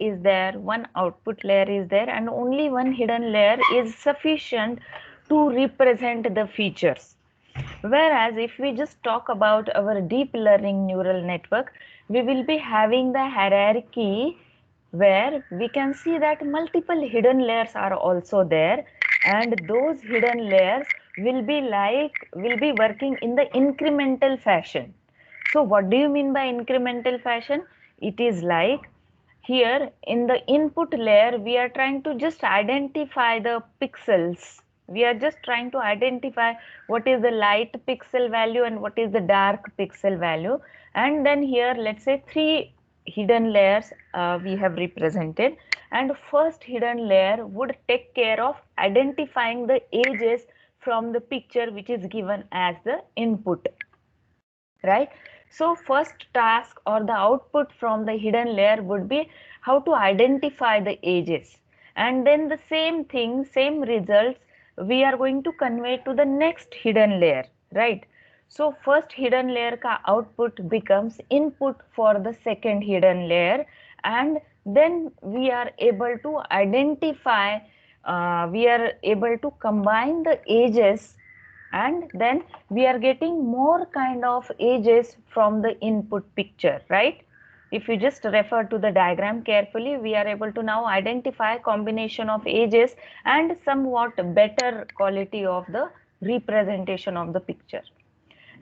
is there, one output layer is there, and only one hidden layer is sufficient to represent the features. Whereas if we just talk about our deep learning neural network, we will be having the hierarchy where we can see that multiple hidden layers are also there, and those hidden layers will be working in the incremental fashion. So what do you mean by incremental fashion? It is like here in the input layer, we are trying to just identify the pixels. We are just trying to identify what is the light pixel value and what is the dark pixel value. And then here, let's say three hidden layers we have represented. And first hidden layer would take care of identifying the edges from the picture which is given as the input, right? So first task or the output from the hidden layer would be how to identify the edges, and then the same thing, same results we are going to convey to the next hidden layer, right? So first hidden layer ka output becomes input for the second hidden layer, and then we are able to identify, we are able to combine the edges, and then we are getting more kind of edges from the input picture, right? If you just refer to the diagram carefully, we are able to now identify combination of edges and somewhat better quality of the representation of the picture.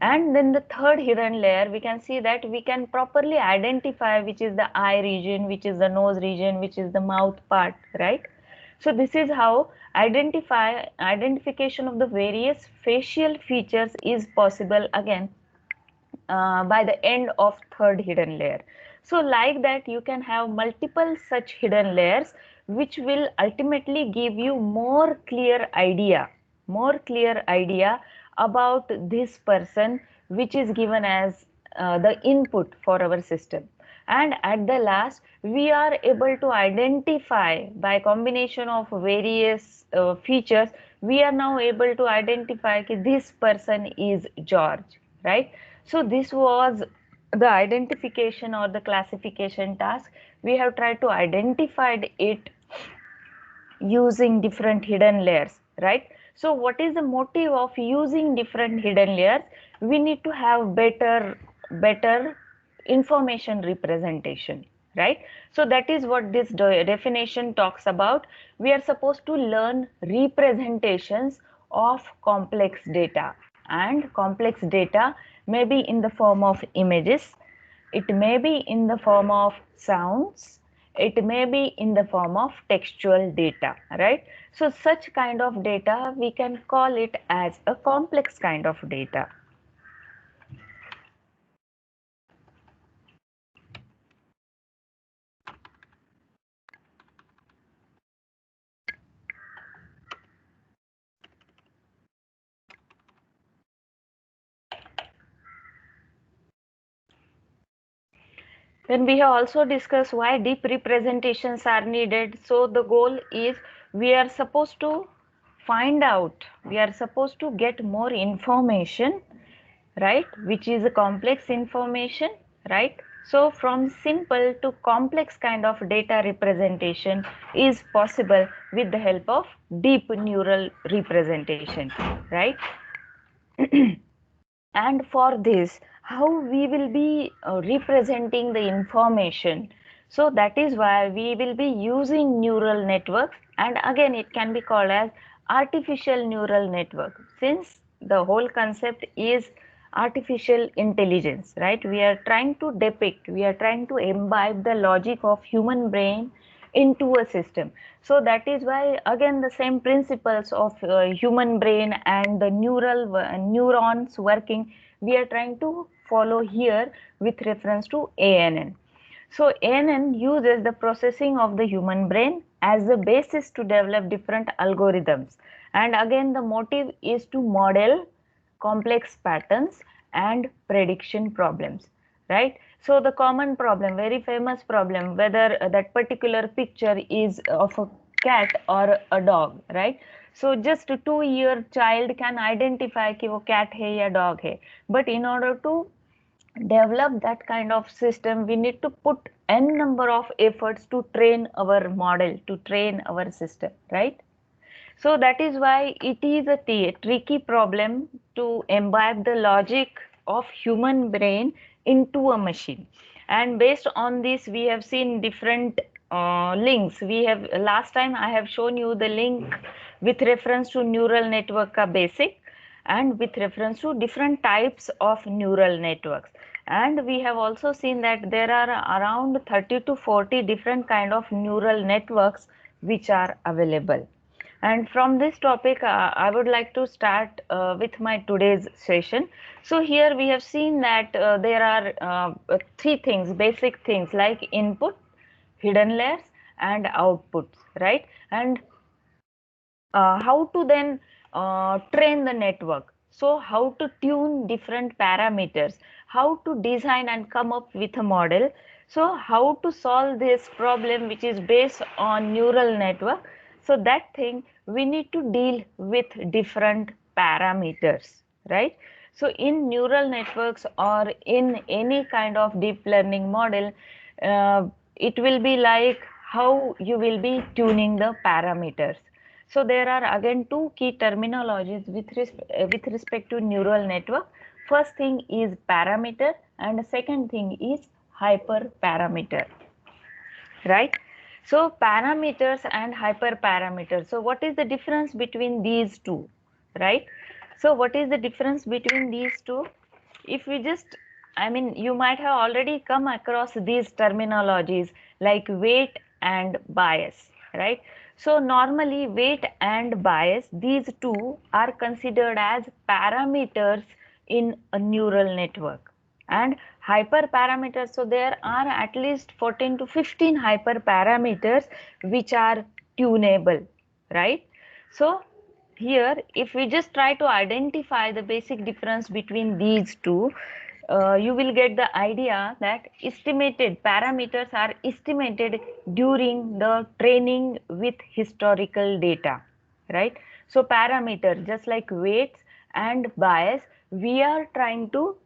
And then the third hidden layer, we can see that we can properly identify which is the eye region, which is the nose region, which is the mouth part, right? So this is how identification of the various facial features is possible again by the end of third hidden layer. So like that, you can have multiple such hidden layers which will ultimately give you more clear idea about this person, which is given as the input for our system. And at the last, we are able to identify by combination of various features, we are now able to identify that this person is George, right? So this was the identification or the classification task. We have tried to identify it using different hidden layers, right? So what is the motive of using different hidden layers? We need to have better information representation, right? So that is what this definition talks about. We are supposed to learn representations of complex data, and complex data may be in the form of images, it may be in the form of sounds, it may be in the form of textual data, right? So such kind of data, we can call it as a complex kind of data. Then we have also discussed why deep representations are needed. So the goal is we are supposed to find out, we are supposed to get more information, right, which is a complex information, right? So from simple to complex kind of data representation is possible with the help of deep neural representation, right? And for this, how we will be representing the information? So that is why we will be using neural networks, and again it can be called as artificial neural network, since the whole concept is artificial intelligence, right? We are trying to depict, we are trying to imbibe the logic of human brain into a system. So that is why again the same principles of human brain and the neurons working, we are trying to follow here with reference to ANN. So ANN uses the processing of the human brain as the basis to develop different algorithms, and again the motive is to model complex patterns and prediction problems, right? So the common problem, very famous problem, whether that particular picture is of a cat or a dog, right? So just a 2-year child can identify कि वो cat है या dog है, but in order to develop that kind of system, we need to put n number of efforts to train our model, to train our system, right? So that is why it is a tricky problem to imbibe the logic of human brain into a machine. And based on this, we have seen different links. We have last time I have shown you the link with reference to neural network ka basic and with reference to different types of neural networks. And we have also seen that there are around 30 to 40 different kind of neural networks which are available. And from this topic, I would like to start with my today's session. So here we have seen that there are three things, basic things like input, hidden layers, and outputs, right? And how to then train the network. So how to tune different parameters, how to design and come up with a model. So how to solve this problem which is based on neural network. So that thing we need to deal with different parameters, right? So in neural networks or in any kind of deep learning model, it will be like how you will be tuning the parameters. So there are again two key terminologies with respect to neural network. First thing is parameter and the second thing is hyperparameter, right? So parameters and hyperparameters. So what is the difference between these two, right? So what is the difference between these two? If we just, I mean, you might have already come across these terminologies like weight and bias, right? So normally weight and bias, these two are considered as parameters in a neural network. And hyperparameters, so there are at least 14 to 15 hyperparameters which are tunable, right? So here, if we just try to identify the basic difference between these two, you will get the idea that estimated parameters are estimated during the training with historical data, right? So parameter, just like weights and bias, we are trying to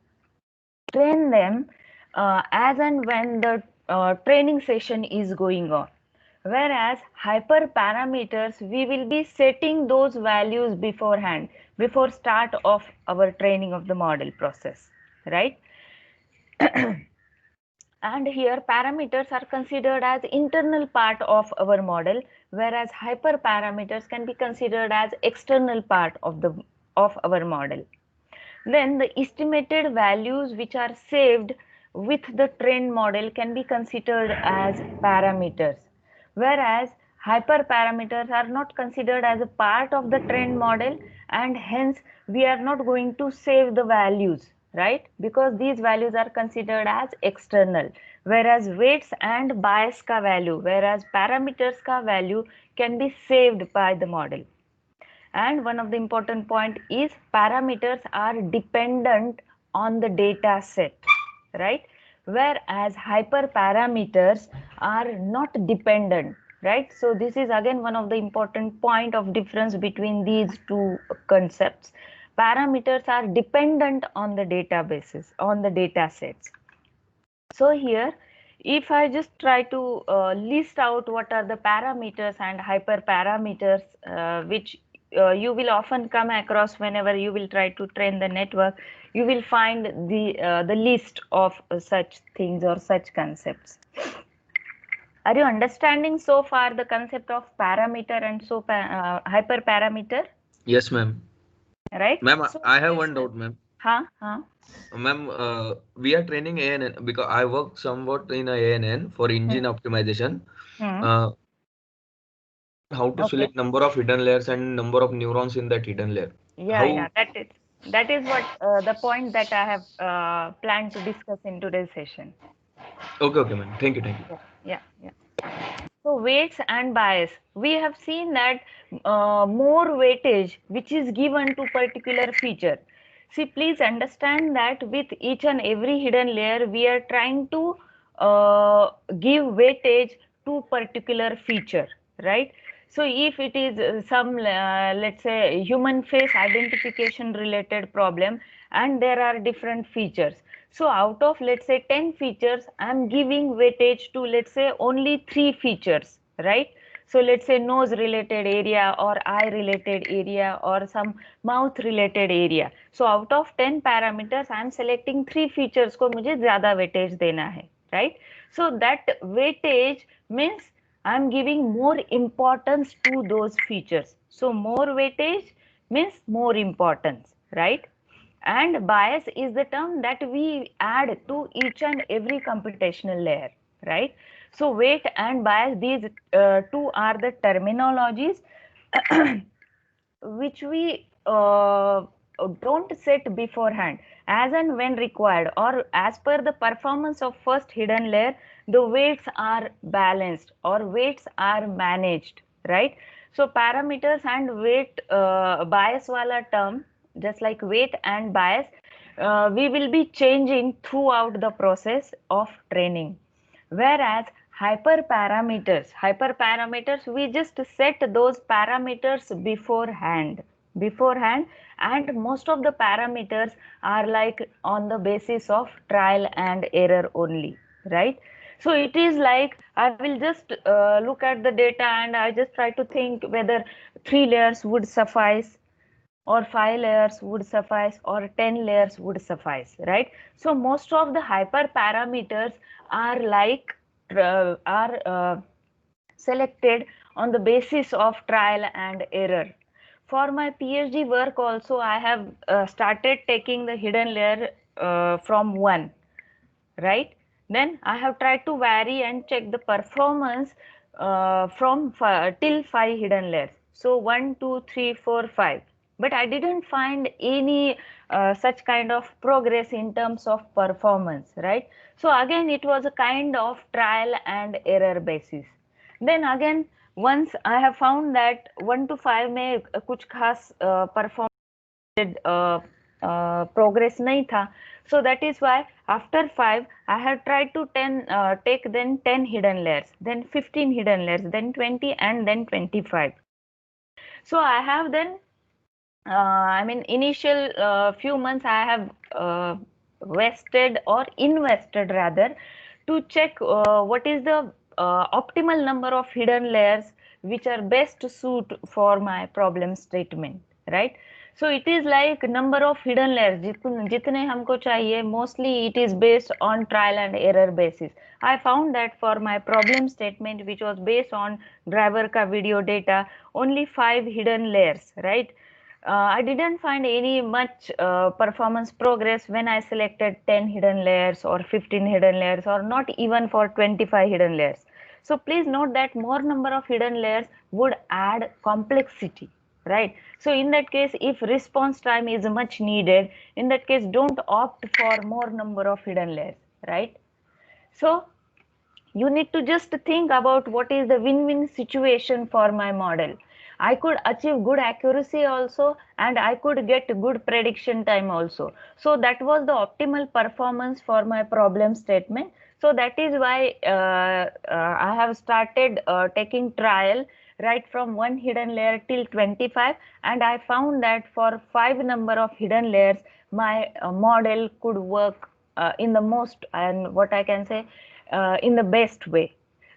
train them as and when the training session is going on. Whereas hyperparameters, we will be setting those values beforehand, before start of our training of the model process, right? And here parameters are considered as internal part of our model, whereas hyperparameters can be considered as external part of our model. Then the estimated values which are saved with the trained model can be considered as parameters, whereas hyperparameters are not considered as a part of the trained model, and hence we are not going to save the values, right? Because these values are considered as external, whereas weights and bias ka value, whereas parameters ka value can be saved by the model. And one of the important point is parameters are dependent on the data set, right? Whereas hyperparameters are not dependent, right? So this is again one of the important point of difference between these two concepts. Parameters are dependent on the databases, on the data sets. So here, if I just try to list out what are the parameters and hyperparameters, which you will often come across whenever you will try to train the network, you will find the list of such things or such concepts. Are you understanding so far the concept of parameter and so hyperparameter? Yes, ma'am. Right? Ma'am, So I have this, one doubt, ma'am. huh? Ma'am, we are training ANN because I work somewhat in a ANN for engine Hmm. optimization. Hmm. Uh, how to Okay. select number of hidden layers and number of neurons in that hidden layer? Yeah, How? that is what the point that I have planned to discuss in today's session. Okay, okay, ma'am. Thank you, thank you. Yeah. So weights and bias, we have seen that more weightage which is given to particular feature. See, please understand that with each and every hidden layer, we are trying to give weightage to particular feature, right? So if it is some, let's say, human face identification related problem, and there are different features. So out of, let's say, 10 features, I'm giving weightage to, let's say, only 3 features, right? So let's say nose related area or eye related area or some mouth related area. So out of 10 parameters, I'm selecting 3 features को मुझे ज़्यादा weightage देना है, right? So that weightage means I'm giving more importance to those features. So more weightage means more importance, right? And bias is the term that we add to each and every computational layer, right? So weight and bias, these two are the terminologies which we don't set beforehand. As and when required or as per the performance of first hidden layer, the weights are balanced or weights are managed, right? So parameters and weight, bias wala term, just like weight and bias, we will be changing throughout the process of training. Whereas hyperparameters, we just set those parameters beforehand, and most of the parameters are like on the basis of trial and error only, right? So it is like I will just look at the data and I just try to think whether 3 layers would suffice or 5 layers would suffice or 10 layers would suffice, right? So most of the hyperparameters are like are selected on the basis of trial and error. For my PhD work also, I have started taking the hidden layer from 1, right? Then I have tried to vary and check the performance from till 5 hidden layers. So 1, 2, 3, 4, 5. But I didn't find any such kind of progress in terms of performance, right? So again, it was a kind of trial and error basis. Then again, once I have found that 1 to 5 में कुछ खास performance progress नहीं था. So that is why after 5 I have tried to take then 10 hidden layers, then 15 hidden layers, then 20, and then 25. So I have then I mean initial few months I have vested or invested rather to check what is the optimal number of hidden layers which are best suit for my problem statement, right? So it is like number of hidden layers jitne humko chahiye, mostly it is based on trial and error basis. I found that for my problem statement which was based on driver ka video data, only 5 hidden layers, right? I didn't find any much performance progress when I selected 10 hidden layers or 15 hidden layers or not even for 25 hidden layers. So please note that more number of hidden layers would add complexity, right? So in that case, if response time is much needed, in that case, don't opt for more number of hidden layers, right? So you need to just think about what is the win-win situation for my model. I could achieve good accuracy also and I could get good prediction time also. So that was the optimal performance for my problem statement. So that is why I have started taking trial right from 1 hidden layer till 25, and I found that for 5 number of hidden layers my model could work in the most, and what I can say, in the best way.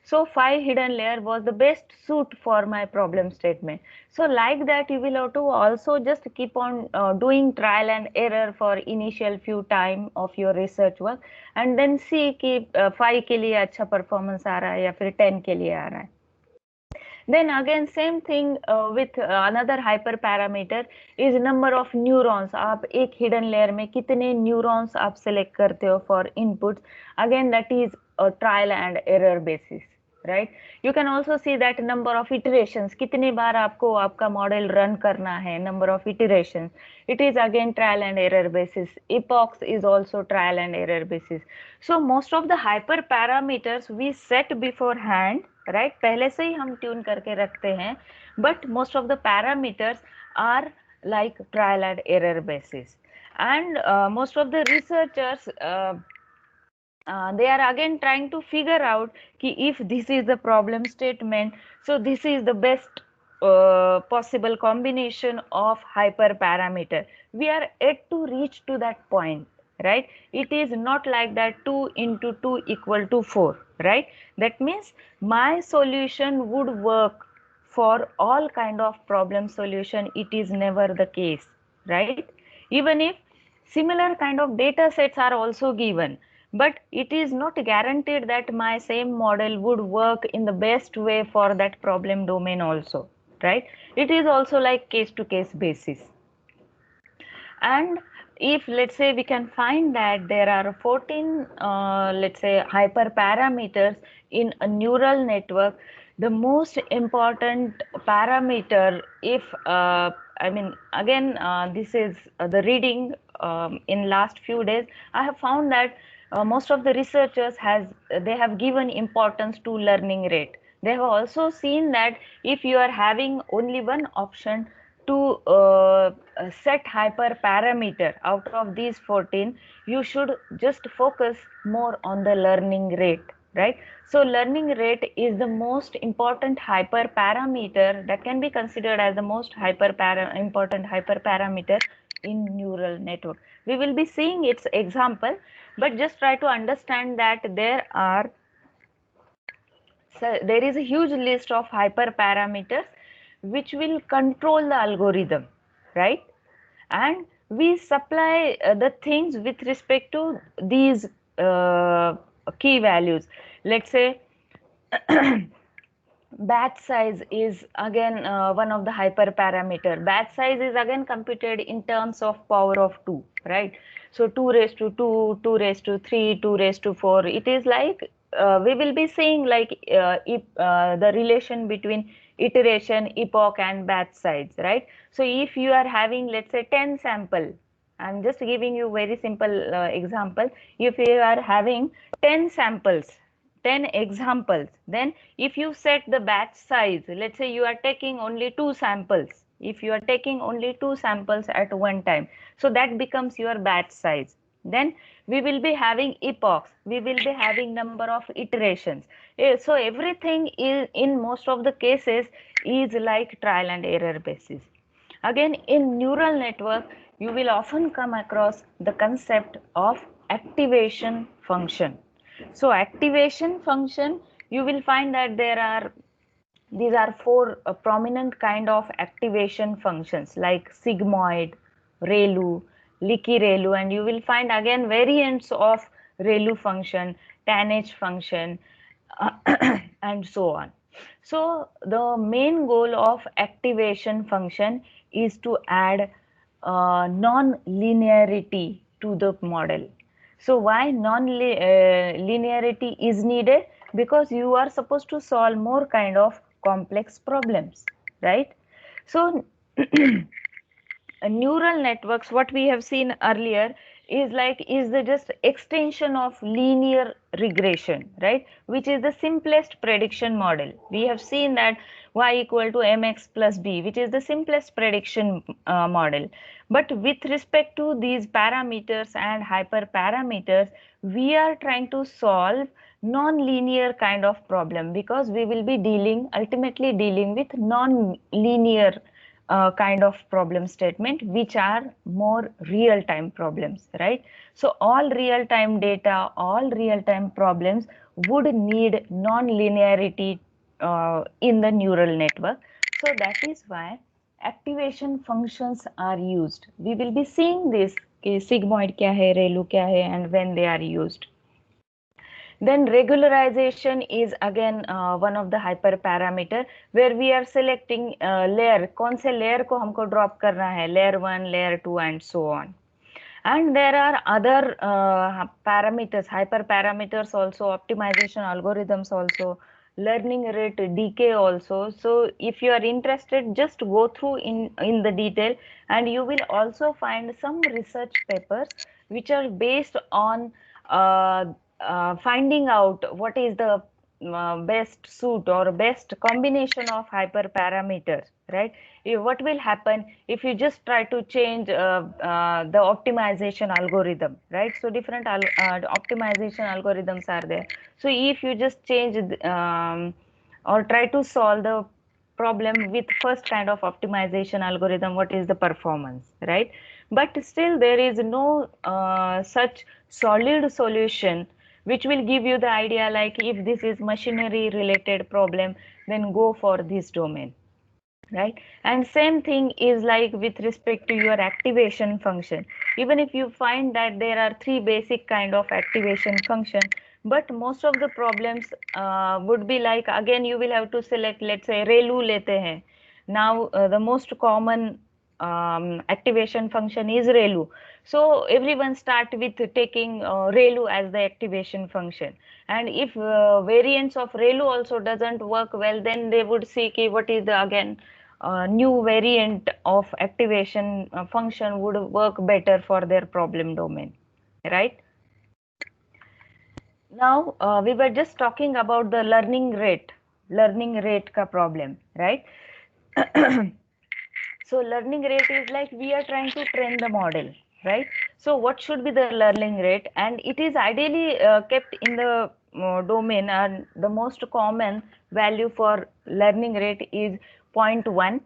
So 5 hidden layer was the best suit for my problem statement. So like that you will have to also just keep on doing trial and error for initial few time of your research work, and then see कि 5 के लिए अच्छा performance आ रहा है या फिर 10 के लिए आ रहा है. Then again same thing with another hyperparameter is number of neurons. आप एक hidden layer में कितने neurons आप select करते हो for inputs. Again that is a trial and error basis, right? You can also see that number of iterations, कितने बार आपको आपका model run करना है, number of iterations. It is again trial and error basis. Epochs is also trial and error basis. So most of the hyperparameters we set beforehand, right? पहले से ही हम tune करके रखते हैं, but most of the parameters are like trial and error basis. And most of the researchers they are again trying to figure out कि if this is the problem statement, so this is the best possible combination of hyperparameter. We are yet to reach to that point, right? It is not like that 2 into 2 equal to 4, right? That means my solution would work for all kind of problem solution. It is never the case, right? Even if similar kind of data sets are also given, but it is not guaranteed that my same model would work in the best way for that problem domain also, right? It is also like case to case basis. And if let's say we can find that there are 14 let's say hyperparameters in a neural network, the most important parameter, if I mean again this is the reading in last few days, I have found that most of the researchers has they have given importance to learning rate. They have also seen that if you are having only one option to set hyperparameter out of these 14, you should just focus more on the learning rate, right? So learning rate is the most important hyperparameter that can be considered as the most important hyperparameter in neural network. We will be seeing its example, but just try to understand that there is a huge list of hyperparameters which will control the algorithm, right? And we supply the things with respect to these key values. Let's say batch size is again one of the hyperparameter. Batch size is again computed in terms of power of 2, right? So 2 raised to 2, 2 raised to 3, 2 raised to 4. It is like we will be saying like the relation between iteration, epoch and batch size, right? So if you are having let's say 10 sample, I'm just giving you very simple example. If you are having 10 samples, 10 examples, then if you set the batch size, let's say you are taking only 2 samples, if you are taking only 2 samples at one time, so that becomes your batch size. Then we will be having epochs, we will be having number of iterations. So everything is in most of the cases is like trial and error basis. Again, in neural network, you will often come across the concept of activation function. So activation function, you will find that these are four prominent kind of activation functions like sigmoid, ReLU, leaky ReLU, and you will find again variants of ReLU function, tanh function, and so on. So the main goal of activation function is to add non-linearity to the model. So why non-linearity is needed? Because you are supposed to solve more kind of complex problems, right? So neural networks, what we have seen earlier, is the just extension of linear regression, right? Which is the simplest prediction model. We have seen that y equal to mx plus b, which is the simplest prediction model. But with respect to these parameters and hyperparameters, we are trying to solve non-linear kind of problem, because we will be ultimately dealing with non-linear kind of problem statement, which are more real-time problems, right? So all real-time data, all real-time problems would need non-linearity in the neural network. So that is why activation functions are used. We will be seeing this sigmoid kya hai, ReLU kya hai, and when they are used. Then regularization is again one of the hyperparameter, where we are selecting layer, कौन से layer को हमको drop करना है, layer 1, layer 2 and so on. And there are other parameters, hyperparameters also, optimization algorithms also, learning rate decay also. So if you are interested, just go through in the detail, and you will also find some research papers which are based on finding out what is the best suit or best combination of hyperparameters, right? What will happen if you just try to change the optimization algorithm, right? So different optimization algorithms are there. So if you just change or try to solve the problem with first kind of optimization algorithm, what is the performance, right? But still there is no such solid solution which will give you the idea like if this is machinery related problem, then go for this domain, right? And same thing is like with respect to your activation function. Even if you find that there are three basic kind of activation function, but most of the problems would be like, again you will have to select, let's say relu lete hain. Now the most common activation function is relu, so everyone start with taking relu as the activation function. And if variants of relu also doesn't work well, then they would see ki what is the again new variant of activation function would work better for their problem domain, right? Now we were just talking about the learning rate ka problem, right? So learning rate is like we are trying to train the model, right? So what should be the learning rate? And it is ideally kept in the domain, and the most common value for learning rate is zero point 0.1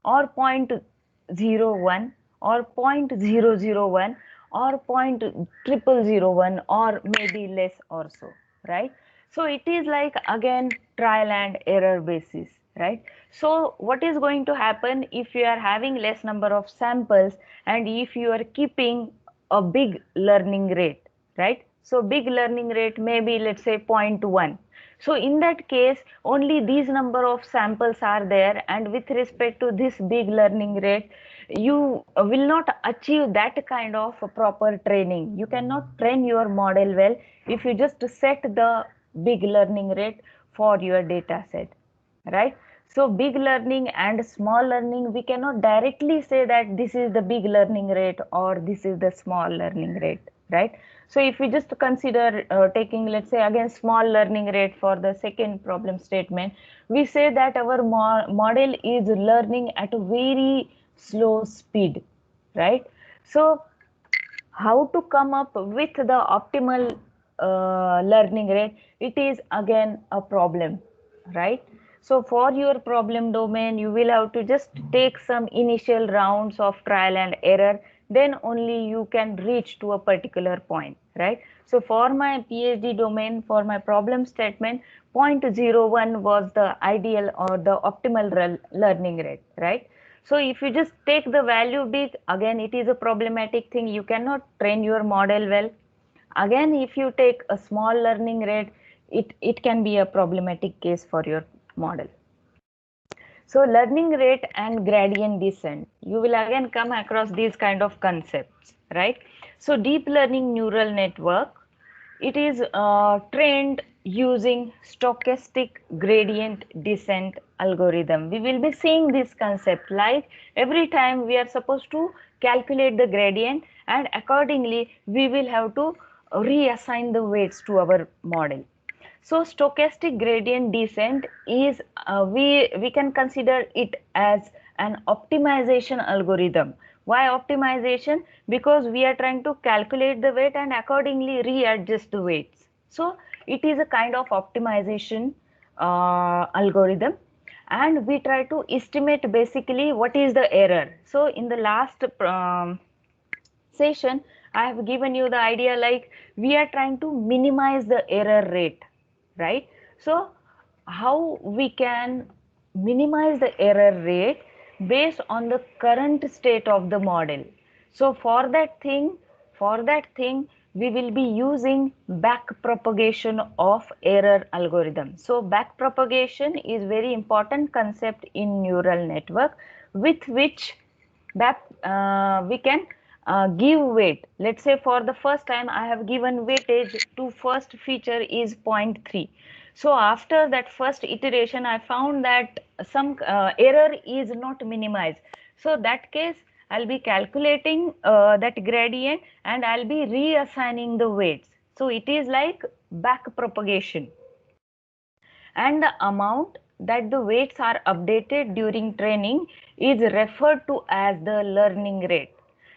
or 0.01 or 0.001 or 0.0001 or maybe less or so, right? So it is like again trial and error basis, right? So what is going to happen if you are having less number of samples and if you are keeping a big learning rate, right? So big learning rate maybe let's say 0.1. So in that case, only these number of samples are there, and with respect to this big learning rate, you will not achieve that kind of proper training. You cannot train your model well if you just set the big learning rate for your data set, right? So big learning and small learning, we cannot directly say that this is the big learning rate or this is the small learning rate, right? So if we just consider taking, let's say again, small learning rate for the second problem statement, we say that our model is learning at a very slow speed, right? So how to come up with the optimal learning rate, it is again a problem, right? So for your problem domain, you will have to just take some initial rounds of trial and error, then only you can reach to a particular point, right? So for my PhD domain, for my problem statement, 0.01 was the ideal or the optimal learning rate, right? So if you just take the value big, again it is a problematic thing. You cannot train your model well. Again, if you take a small learning rate, it can be a problematic case for your model. So learning rate and gradient descent, you will again come across these kind of concepts, right? So deep learning neural network, it is trained using stochastic gradient descent algorithm. We will be seeing this concept like every time we are supposed to calculate the gradient, and accordingly we will have to reassign the weights to our model. So stochastic gradient descent is we can consider it as an optimization algorithm. Why optimization? Because we are trying to calculate the weight and accordingly readjust the weights. So it is a kind of optimization algorithm, and we try to estimate basically what is the error. So in the last session, I have given you the idea like we are trying to minimize the error rate, right? So how we can minimize the error rate based on the current state of the model. So for that thing, we will be using back propagation of error algorithm. So back propagation is very important concept in neural network, with which that we can give weight. Let's say for the first time I have given weightage to first feature is 0.3. So after that first iteration, I found that some error is not minimized. So that case, I'll be calculating that gradient and I'll be reassigning the weights. So it is like back propagation, and the amount that the weights are updated during training is referred to as the learning rate.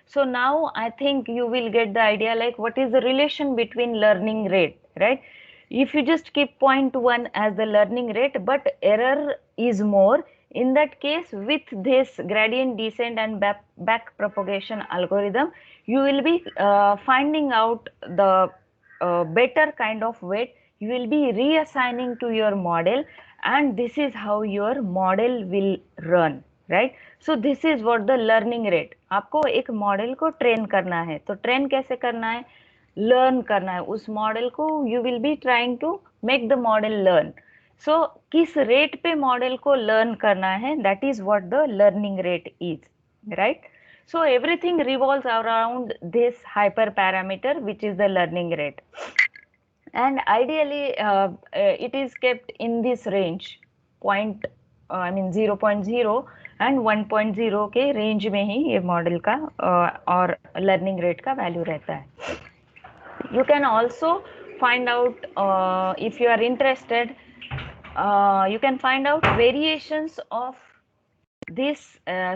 So now I think you will get the idea like what is the relation between learning rate, right? If you just keep 0.1 as the learning rate but error is more, In that case, with this gradient descent and back propagation algorithm, you will be finding out the better kind of weight. You will be reassigning to your model, and this is how your model will run, right? So this is what the learning rate. आपको एक model को train करना है, तो train कैसे करना है? Learn करना है उस मॉडल को. You will be trying to make the model learn. So किस रेट पे मॉडल को लर्न करना है, that is what the learning rate is, right? So everything revolves around this hyper parameter, which is the learning rate. And ideally it is kept in this range, point 0.0 and 1.0 के range में ही ये model का और learning rate का value रहता है. You can also find out, if you are interested, you can find out variations of this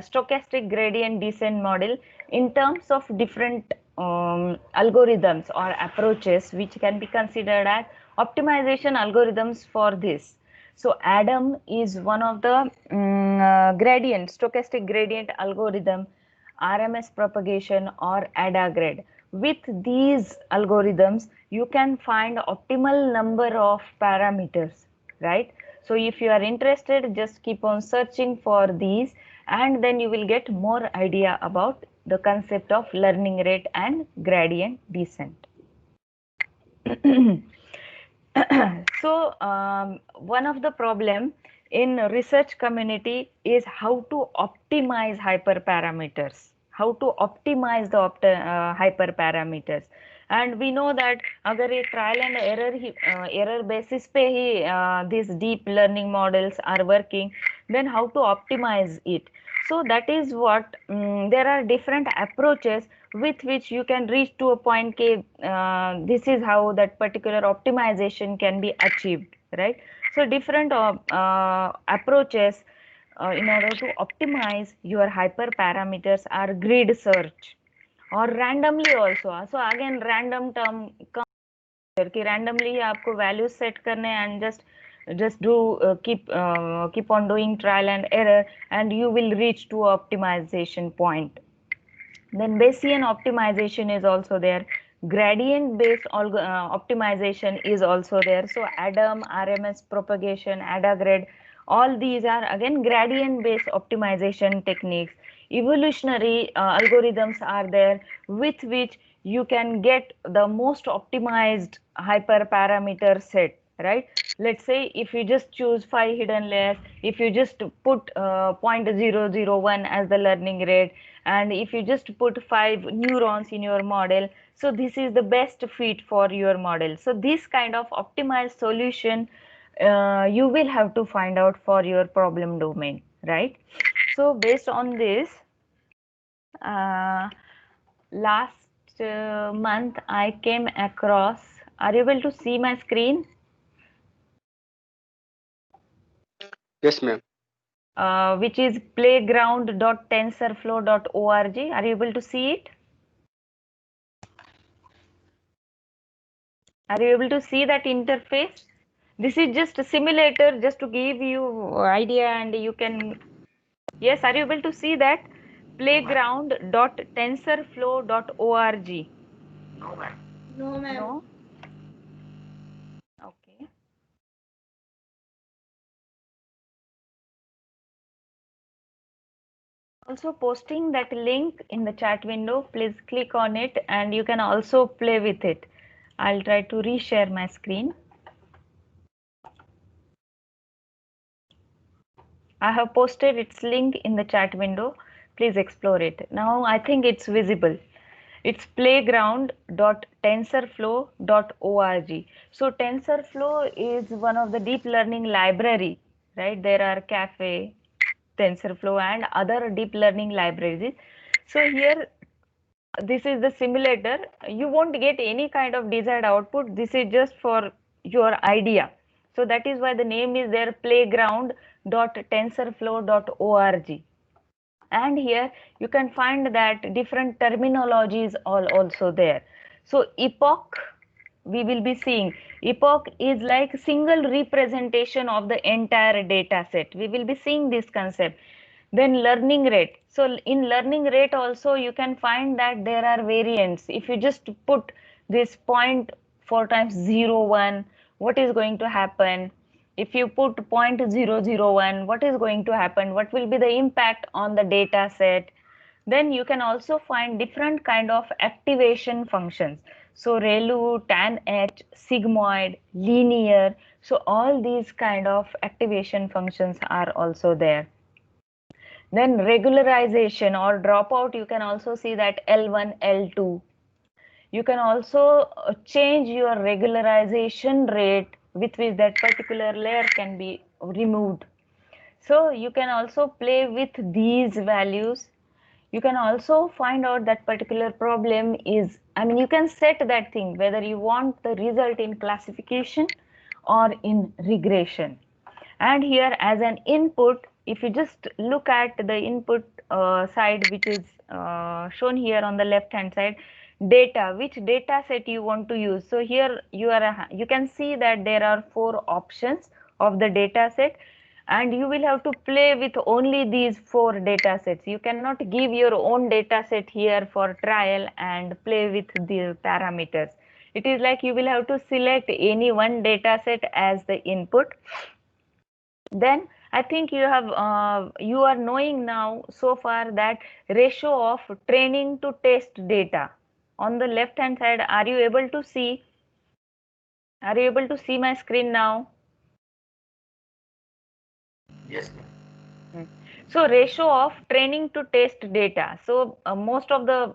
stochastic gradient descent model in terms of different algorithms or approaches which can be considered as optimization algorithms for this. So ADAM is one of the stochastic gradient algorithm, RMS propagation or ADAGRAD. With these algorithms, you can find optimal number of parameters, right? So if you are interested, just keep on searching for these, and then you will get more idea about the concept of learning rate and gradient descent. So one of the problem in research community is how to optimize hyperparameters, how to optimize the hyperparameters. And we know that अगर ये trial and error basis पे ही these deep learning models are working, then how to optimize it? So that is what there are different approaches with which you can reach to a point ke this is how that particular optimization can be achieved, right? So different approaches in order to optimize your hyperparameters are grid search or randomly also. So again random term कि randomly ही आपको values set करने and just do keep on doing trial and error, and you will reach to optimization point. Then Bayesian optimization is also there. Gradient based optimization is also there. So ADAM, RMS propagation, ADAGRAD, all these are again gradient based optimization techniques. Evolutionary algorithms are there with which you can get the most optimized hyperparameter set, right? Let's say if you just choose 5 hidden layers, if you just put 0.001 as the learning rate, and if you just put 5 neurons in your model, so this is the best fit for your model. So this kind of optimized solution you will have to find out for your problem domain, right? So based on this, last month I came across, are you able to see my screen? Yes, ma'am. Which is playground.tensorflow.org. Are you able to see it? Are you able to see that interface? This is just a simulator just to give you idea, and you can, yes, are you able to see that? Playground.tensorflow.org. No, ma'am. No? Okay. Also posting that link in the chat window. Please click on it and you can also play with it. I'll try to reshare my screen. I have posted its link in the chat window. Please explore it. Now I think it's visible. It's playground.tensorflow.org. So TensorFlow is one of the deep learning library, right? There are Caffe, TensorFlow and other deep learning libraries. So here, this is the simulator. You won't get any kind of desired output. This is just for your idea. So that is why the name is there, playground.tensorflow.org. And here you can find that different terminologies are also there. So epoch, we will be seeing epoch is like single representation of the entire data set. We will be seeing this concept. Then learning rate. So in learning rate also you can find that there are variants. If you just put this 0.4 times 0.1, what is going to happen? If you put 0.001, what is going to happen? What will be the impact on the data set? Then you can also find different kind of activation functions. So ReLU, TANH, sigmoid, linear. So all these kind of activation functions are also there. Then regularization or dropout, you can also see that L1, L2. You can also change your regularization rate with which that particular layer can be removed. So you can also play with these values. You can also find out that particular problem is, I mean, you can set that thing whether you want the result in classification or in regression. And here as an input, if you just look at the input side, which is shown here on the left hand side, data, which data set you want to use. So here you can see that there are 4 options of the data set, and you will have to play with only these 4 data sets. You cannot give your own data set here for trial and play with the parameters. It is like you will have to select any one data set as the input. Then I think you are knowing now so far that ratio of training to test data. On the left hand side, are you able to see? Are you able to see my screen now? Yes. So ratio of training to test data. So most of the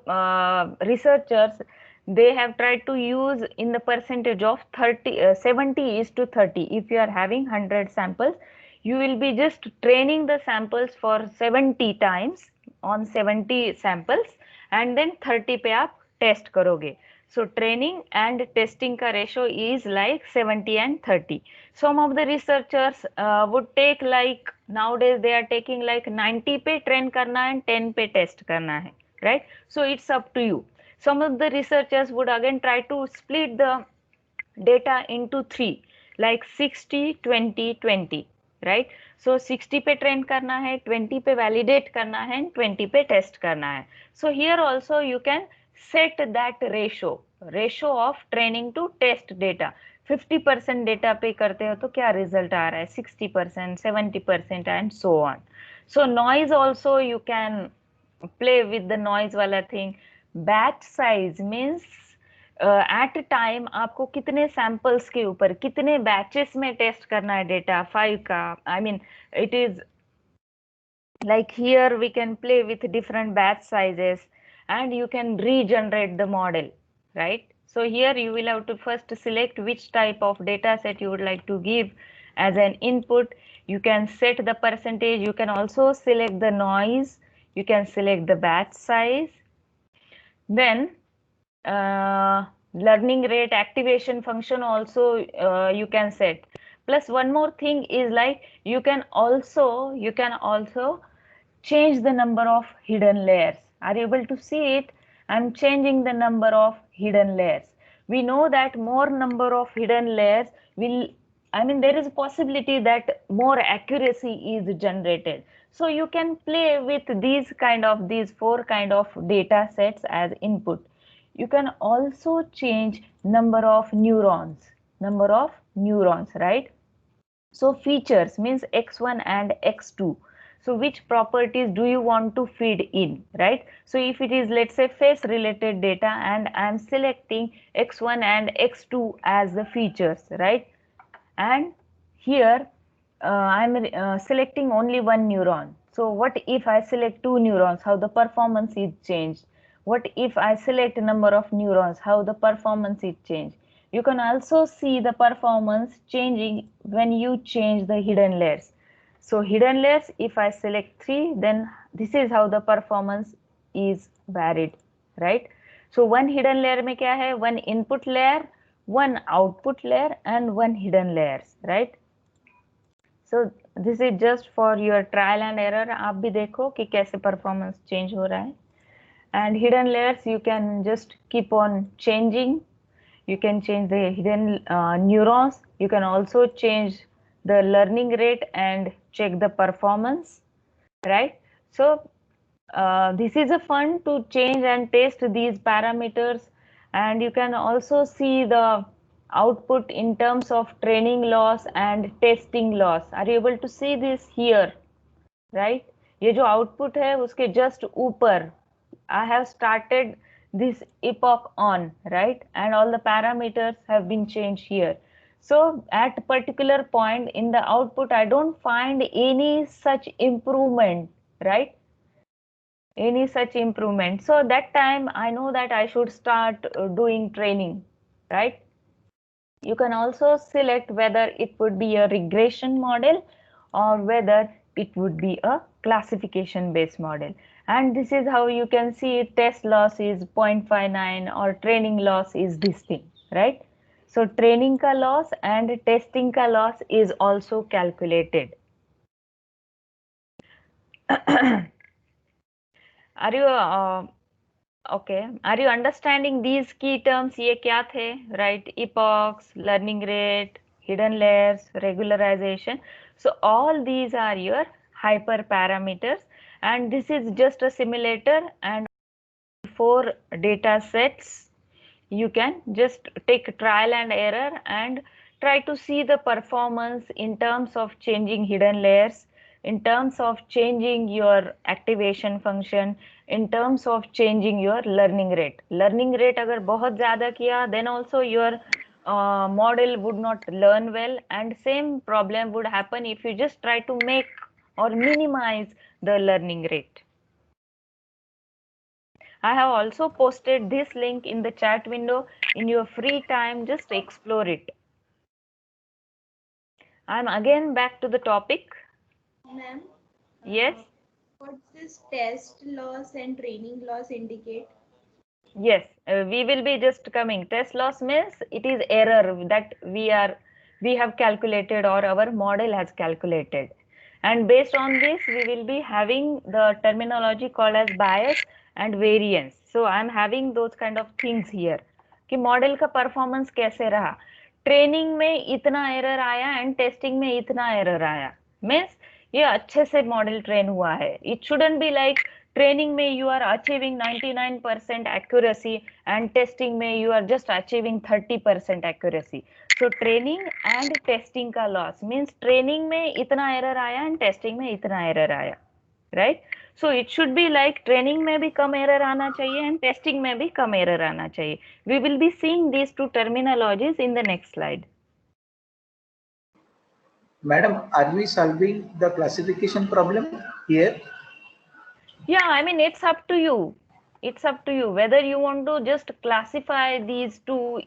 researchers, they have tried to use in the percentage of 70 is to 30. If you are having 100 samples, you will be just training the samples for 70 times on 70 samples, and then 30 पे आप test करोगे. So training and testing का ratio is like 70 and 30. Some of the researchers would take like, nowadays they are taking like 90 पे train करना है and 10 पे test करना है, right? So it's up to you. Some of the researchers would again try to split the data into 3, like 60, 20, 20, right? So 60 पे train करना है, 20 पे validate करना है, and 20 पे test करना है. So here also you can set that ratio of training to test data. 50% data पे करते हो तो क्या रिजल्ट आ रहा है, 60%, 70% and so on. So noise also you can play with the noise वाला thing. Batch size means at time आपको कितने सैंपल्स के ऊपर कितने बैचेस में टेस्ट करना है डेटा, 5 का. I mean it is like here we can play with different batch sizes and you can regenerate the model, right? So here you will have to first select which type of data set you would like to give as an input. You can set the percentage, you can also select the noise, you can select the batch size. Then learning rate, activation function also you can set. Plus one more thing is like you can also change the number of hidden layers. Are you able to see it? I'm changing the number of hidden layers. We know that more number of hidden layers will, I mean, there is a possibility that more accuracy is generated. So you can play with these 4 kind of data sets as input. You can also change number of neurons, right? So features means X1 and X2. So which properties do you want to feed in, right? So if it is, let's say, face related data and I'm selecting X1 and X2 as the features, right? And here I'm selecting only one neuron. So what if I select 2 neurons, how the performance is changed? What if I select a number of neurons, how the performance is changed? You can also see the performance changing when you change the hidden layers. So hidden layers, if I select 3, then this is how the performance is varied, right? So one hidden layer में क्या है? One input layer, one output layer and one hidden layers, right? So this is just for your trial and error. आप भी देखो कि कैसे performance change हो रहा है. And hidden layers you can just keep on changing. you can change the hidden neurons, you can also change the learning rate and check the performance, right? So this is a fun to change and test these parameters, and you can also see the output in terms of training loss and testing loss. Are you able to see this here? Right? ये जो output है उसके just ऊपर I have started this epoch on, right? And all the parameters have been changed here. So at particular point in the output, I don't find any such improvement, right? Any such improvement. So that time I know that I should start doing training, right? You can also select whether it would be a regression model or whether it would be a classification based model. And this is how you can see test loss is 0.59 or training loss is this thing, right? So training ka loss and testing ka loss is also calculated. Are you okay? Are you understanding these key terms? ये क्या थे? Right? Epochs, learning rate, hidden layers, regularization. So all these are your hyperparameters, and this is just a simulator and 4 data sets. You can just take trial and error and try to see the performance in terms of changing hidden layers, in terms of changing your activation function, in terms of changing your learning rate. Learning rate अगर बहुत ज़्यादा किया, then also your model would not learn well, and same problem would happen if you just try to make or minimize the learning rate. I have also posted this link in the chat window. In your free time, just explore it. I'm again back to the topic. Ma'am? Yes? What this test loss and training loss indicate? Yes, we will be just coming. Test loss means it is error that we have calculated or our model has calculated. And based on this, we will be having the terminology called as bias and variance. So I'm having those kind of things here. कि model का performance कैसे रहा, training में इतना error आया and testing में इतना error आया, मीन्स ये अच्छे से मॉडल ट्रेन हुआ है. It shouldn't be like training में you are achieving 99% accuracy and testing में you are just achieving 30% accuracy. So training and testing का loss means training में इतना error आया and testing में इतना error आया, right? So it should be like training में भी कम error आना चाहिए and testing में भी कम error आना चाहिए. We will be seeing these two terminologies in the next slide. Madam, are we solving the classification problem here? Yeah, I mean, it's up to you. It's up to you whether you want to just classify these two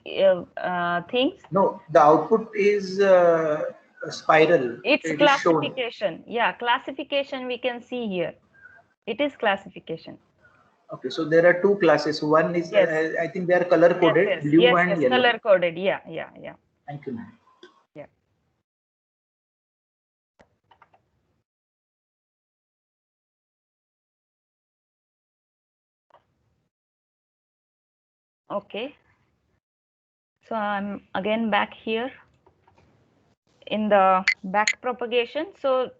things. No, the output is a spiral. It's It is shown. classification. Yeah, classification we can see here. It is classification. Okay, so there are two classes. One is, Yes. I think they are color coded, Yes, blue yes, and yes, yellow. color coded. Yeah, yeah, yeah. Thank you, ma'am. Yeah. Okay. So I'm again back here in the back propagation. So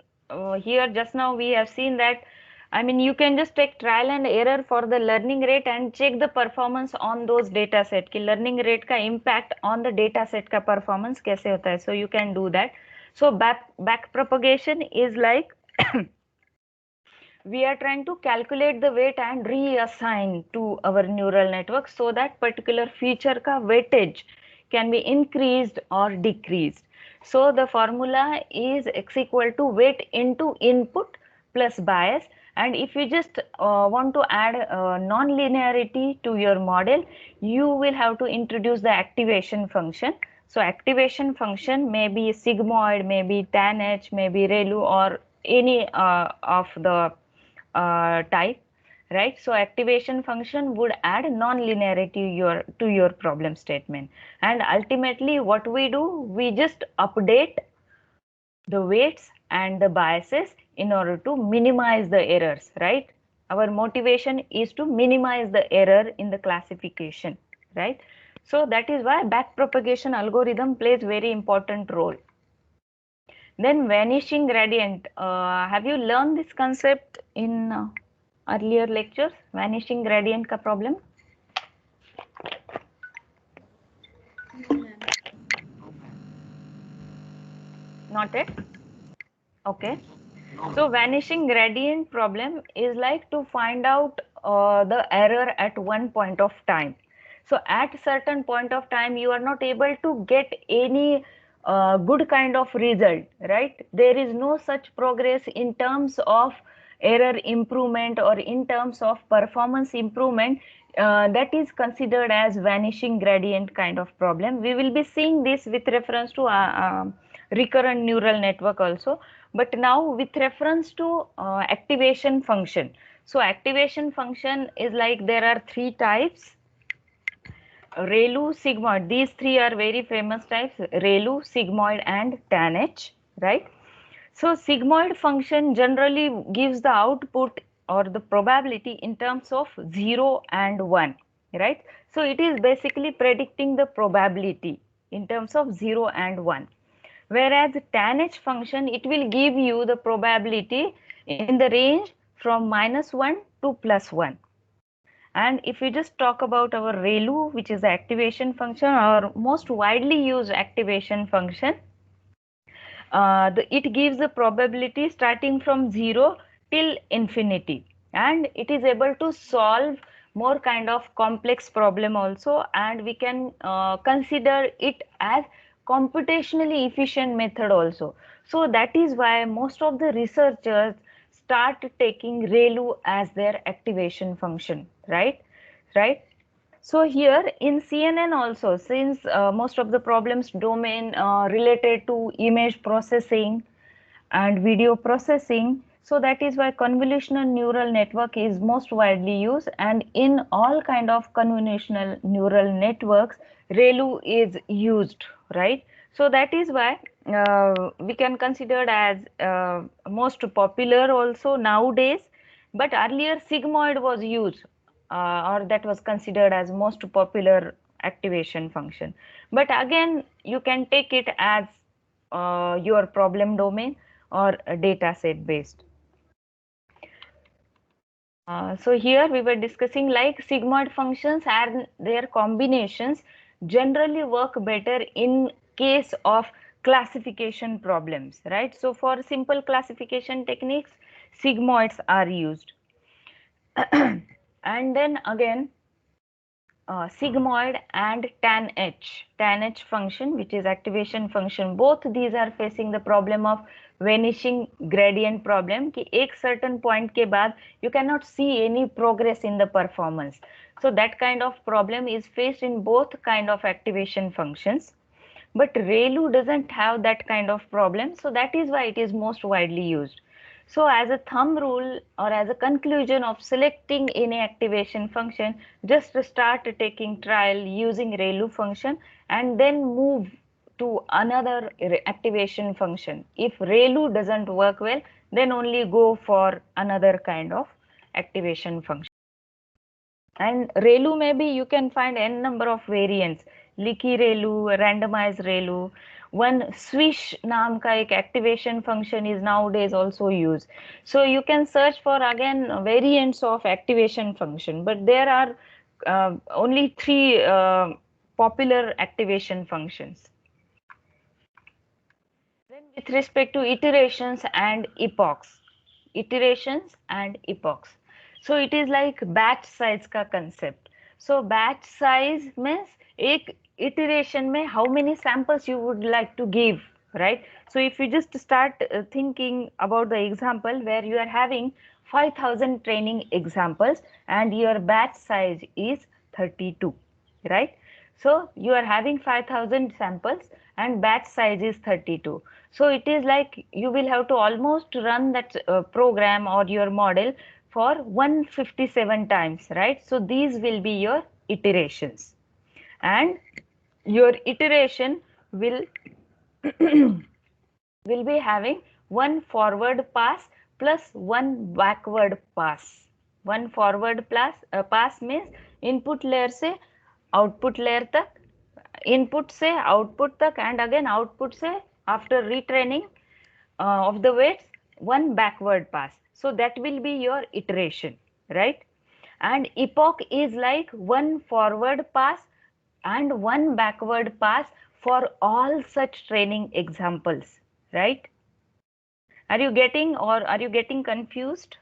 here just now we have seen that, I mean, you can just take trial and error for the learning rate and check the performance on those data set कि learning rate का impact on the data set का performance कैसे होता है. So you can do that. So back propagation is like we are trying to calculate the weight and reassign to our neural network so that particular feature ka weightage can be increased or decreased. So the formula is x equal to weight into input plus bias. And if you just want to add non-linearity to your model, you will have to introduce the activation function. So activation function may be sigmoid, may be tan H, may be ReLU, or any of the type, right? So activation function would add non-linearity to your problem statement. And ultimately what we do, we just update the weights and the biases in order to minimize the errors, right? Our motivation is to minimize the error in the classification, right? So that is why backpropagation algorithm plays very important role. Then vanishing gradient. Have you learned this concept in earlier lectures? Vanishing gradient ka problem? No, ma'am. Not yet? Okay. So vanishing gradient problem is like to find out the error at one point of time. So at certain point of time, you are not able to get any good kind of result, right? There is no such progress in terms of error improvement or in terms of performance improvement. That is considered as vanishing gradient kind of problem. We will be seeing this with reference to recurrent neural network also, but now with reference to activation function. So activation function is like there are three types: ReLU, sigmoid. These three are very famous types: ReLU, sigmoid, and tanh, right? So sigmoid function generally gives the output or the probability in terms of 0 and 1, right? So it is basically predicting the probability in terms of 0 and 1. Whereas tanh function, it will give you the probability in the range from -1 to +1. And if we just talk about our ReLU, which is the activation function, our most widely used activation function, it gives the probability starting from 0 till infinity, and it is able to solve more kind of complex problem also, and we can consider it as computationally efficient method also. So that is why most of the researchers start taking ReLU as their activation function, right. So here in CNN also, since most of the problems domain related to image processing and video processing, so that is why convolutional neural network is most widely used, and in all kind of convolutional neural networks, ReLU is used, right? So that is why we can consider as most popular also nowadays, but earlier sigmoid was used, or that was considered as most popular activation function. But again, you can take it as your problem domain or a data set based. So here we were discussing like sigmoid functions and their combinations generally work better in case of classification problems, right? So for simple classification techniques, sigmoids are used. And then again, sigmoid and tanh function, which is activation function, both these are facing the problem of vanishing gradient problem कि एक certain point के बाद you cannot see any progress in the performance. So that kind of problem is faced in both kind of activation functions, but ReLU doesn't have that kind of problem, so that is why it is most widely used. So as a thumb rule or as a conclusion of selecting any activation function, just start taking trial using ReLU function and then move to another activation function. If ReLU doesn't work well, then only go for another kind of activation function. And ReLU, maybe you can find n number of variants: leaky ReLU, randomized ReLU. One Swish naam ka ek activation function is nowadays also used. So you can search for again variants of activation function, but there are only three popular activation functions. Then with respect to iterations and epochs, so it is like batch size ka concept. So batch size means एक iteration में how many samples you would like to give, right? So if you just start thinking about the example where you are having 5,000 training examples and your batch size is 32, right? So you are having 5,000 samples and batch size is 32. So it is like you will have to almost run that program or your model for 157 times, right? So these will be your iterations, and your iteration will will be having one forward pass plus one backward pass. One forward pass means input layer से output layer तक, input से output तक, and again output से after retraining of the weights, one backward pass. So that will be your iteration, right? And epoch is like one forward pass and one backward pass for all such training examples, right? Are you getting, or are you getting confused?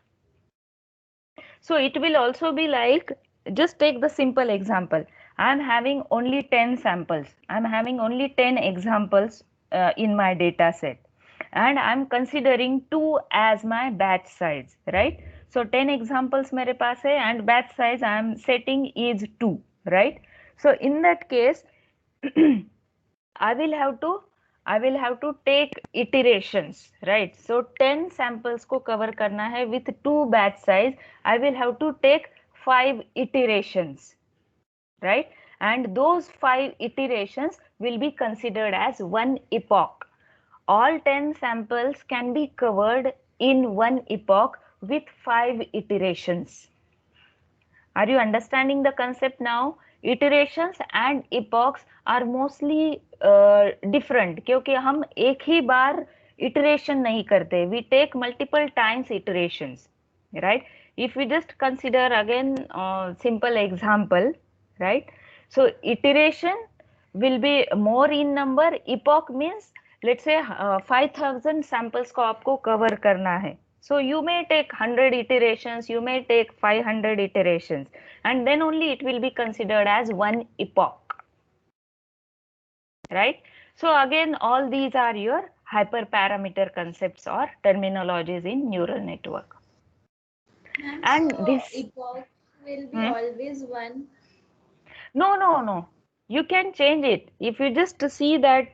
So it will also be like, just take the simple example. I'm having only 10 samples. I'm having only 10 examples in my data set. And I'm considering 2 as my batch size, right? So 10 examples मेरे पास है and batch size I'm setting is 2, right? So in that case, I will have to take iterations, right? So 10 samples को cover करना है with 2 batch size. I will have to take 5 iterations, right? And those 5 iterations will be considered as one epoch. All 10 samples can be covered in one epoch with 5 iterations. Are you understanding the concept now? Iterations and epochs are mostly different क्योंकि हम एक ही बार iteration नहीं करते. We take multiple times iterations, right? If we just consider again simple example, right? So iteration will be more in number. Epoch means let's say 5,000 samples को आपको cover करना है. So you may take 100 iterations, you may take 500 iterations, and then only it will be considered as one epoch, right? So again, all these are your hyperparameter concepts or terminologies in neural network. Ma'am, And so this epoch will be always one. no, you can change it. If you just see that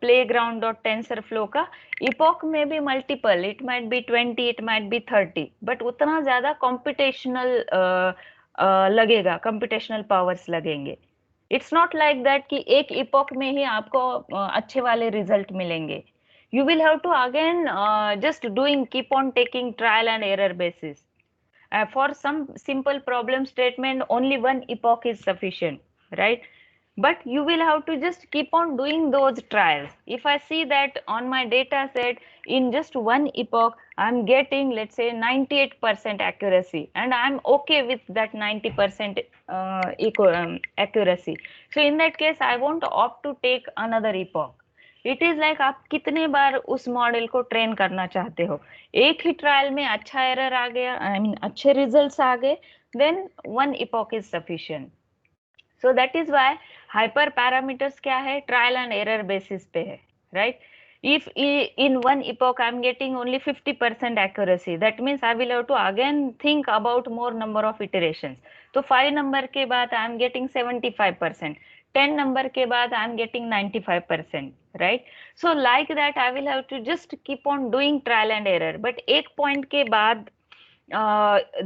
playground.tensorflow का epoch may be multiple, it might be 20, it might be 30, but उतना ज़्यादा computational लगेगा, computational powers लगेंगे. It's not like that कि एक epoch में ही आपको अच्छे वाले result मिलेंगे. You will have to again just keep on taking trial and error basis. For some simple problem statement, only one epoch is sufficient, right? But you will have to just keep on doing those trials. If I see that on my data set, in just one epoch, I'm getting, let's say, 98% accuracy, and I'm okay with that 90% accuracy. So in that case, I won't opt to take another epoch. It is like आप कितने बार उस model को train करना चाहते हो. एक ही trial में अच्छा एरर आ गया, आई मीन अच्छे रिजल्ट्स आ गए, then one epoch is sufficient. So that is why hyperparameters क्या है, ट्रायल एंड एरर बेसिस पे है, right? If in one epoch I'm getting only 50% accuracy, that means I will have to again think about more number of iterations. तो 5 number के बाद I'm getting 75%, 10 number के बाद I'm getting 95%, right? So like that I will have to just keep on doing trial and error. But एक point के बाद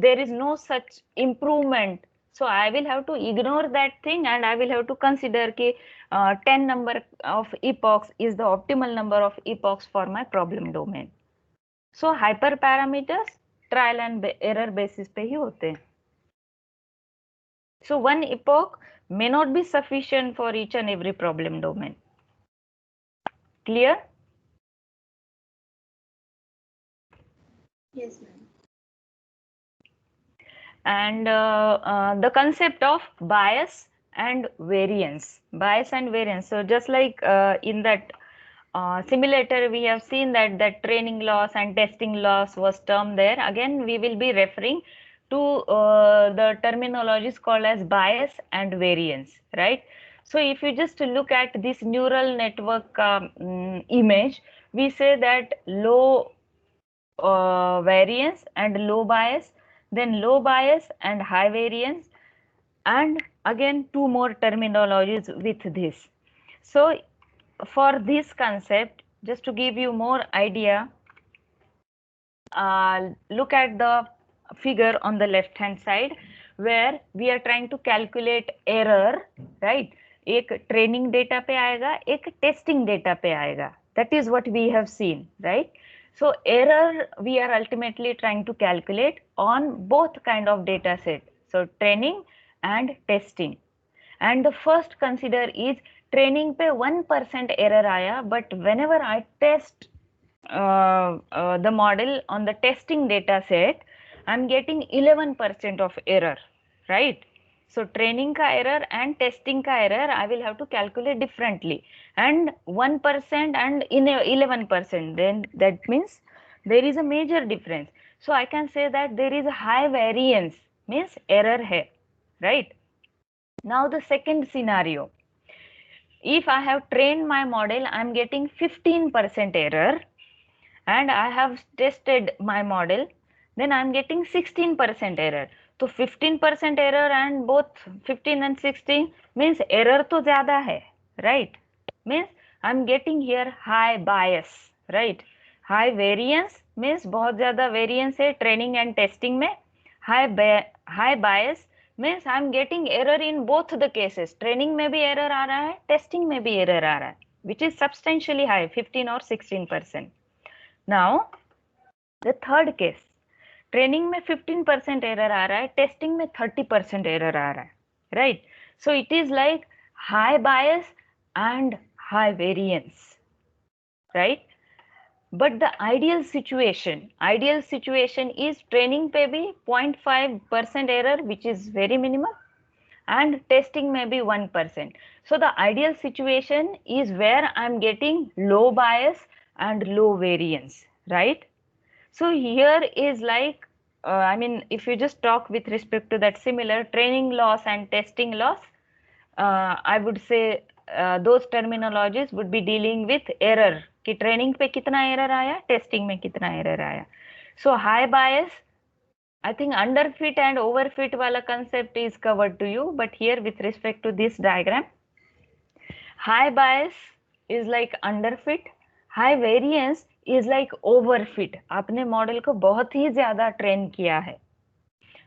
there is no such improvement. So I will have to ignore that thing and I will have to consider कि 10 number of epochs is the optimal number of epochs for my problem domain. So hyperparameters trial and error basis पे ही होते हैं. So one epoch may not be sufficient for each and every problem domain. Clear? Yes, ma'am. And the concept of bias and variance. Bias and variance. So just like in that simulator, we have seen that the training loss and testing loss was termed there. Again, we will be referring to the terminologies called as bias and variance, right? So if you just look at this neural network image, we say that low variance and low bias, then low bias and high variance, and again 2 more terminologies with this. So for this concept, just to give you more idea, look at the figure on the left hand side where we are trying to calculate error, right? एक training data पे आएगा, एक testing data पे आएगा. That is what we have seen, right? So error we are ultimately trying to calculate on both kind of data set. So training and testing. And the first consider is training पे 1% error आया, but whenever I test the model on the testing data set, I'm getting 11% of error, right? So training ka error and testing ka error, I will have to calculate differently. And 1% and in 11%, then that means there is a major difference. So I can say that there is a high variance, means error hai, right? Now the second scenario, if I have trained my model, I'm getting 15% error, and I have tested my model, then I'm getting 16% error. So 15% error and both 15 and 16 means error to zyada hai, right? Means I'm getting here high bias, right? High variance means बहुत ज़्यादा variance है training and testing में. High bias means I'm getting error in both the cases. Training में भी error आ रहा है, testing में भी error आ रहा है, which is substantially high, 15 or 16%. Now the third case, training में 15% error आ रहा है, testing में 30% error आ रहा है, right? So it is like high bias and high variance, right? But the ideal situation is training पे भी 0.5% error, which is very minimal, and testing may be 1%. So the ideal situation is where I'm getting low bias and low variance, right? So here is like, I mean, if you just talk with respect to that similar training loss and testing loss, I would say those terminologies would be dealing with error, कि training पे कितना error आया, testing में कितना error आया. So high bias, I think underfit and overfit wala concept is covered to you, but here with respect to this diagram, high bias is like underfit, high variance is like overfit. आपने model को बहुत ही ज्यादा train किया है,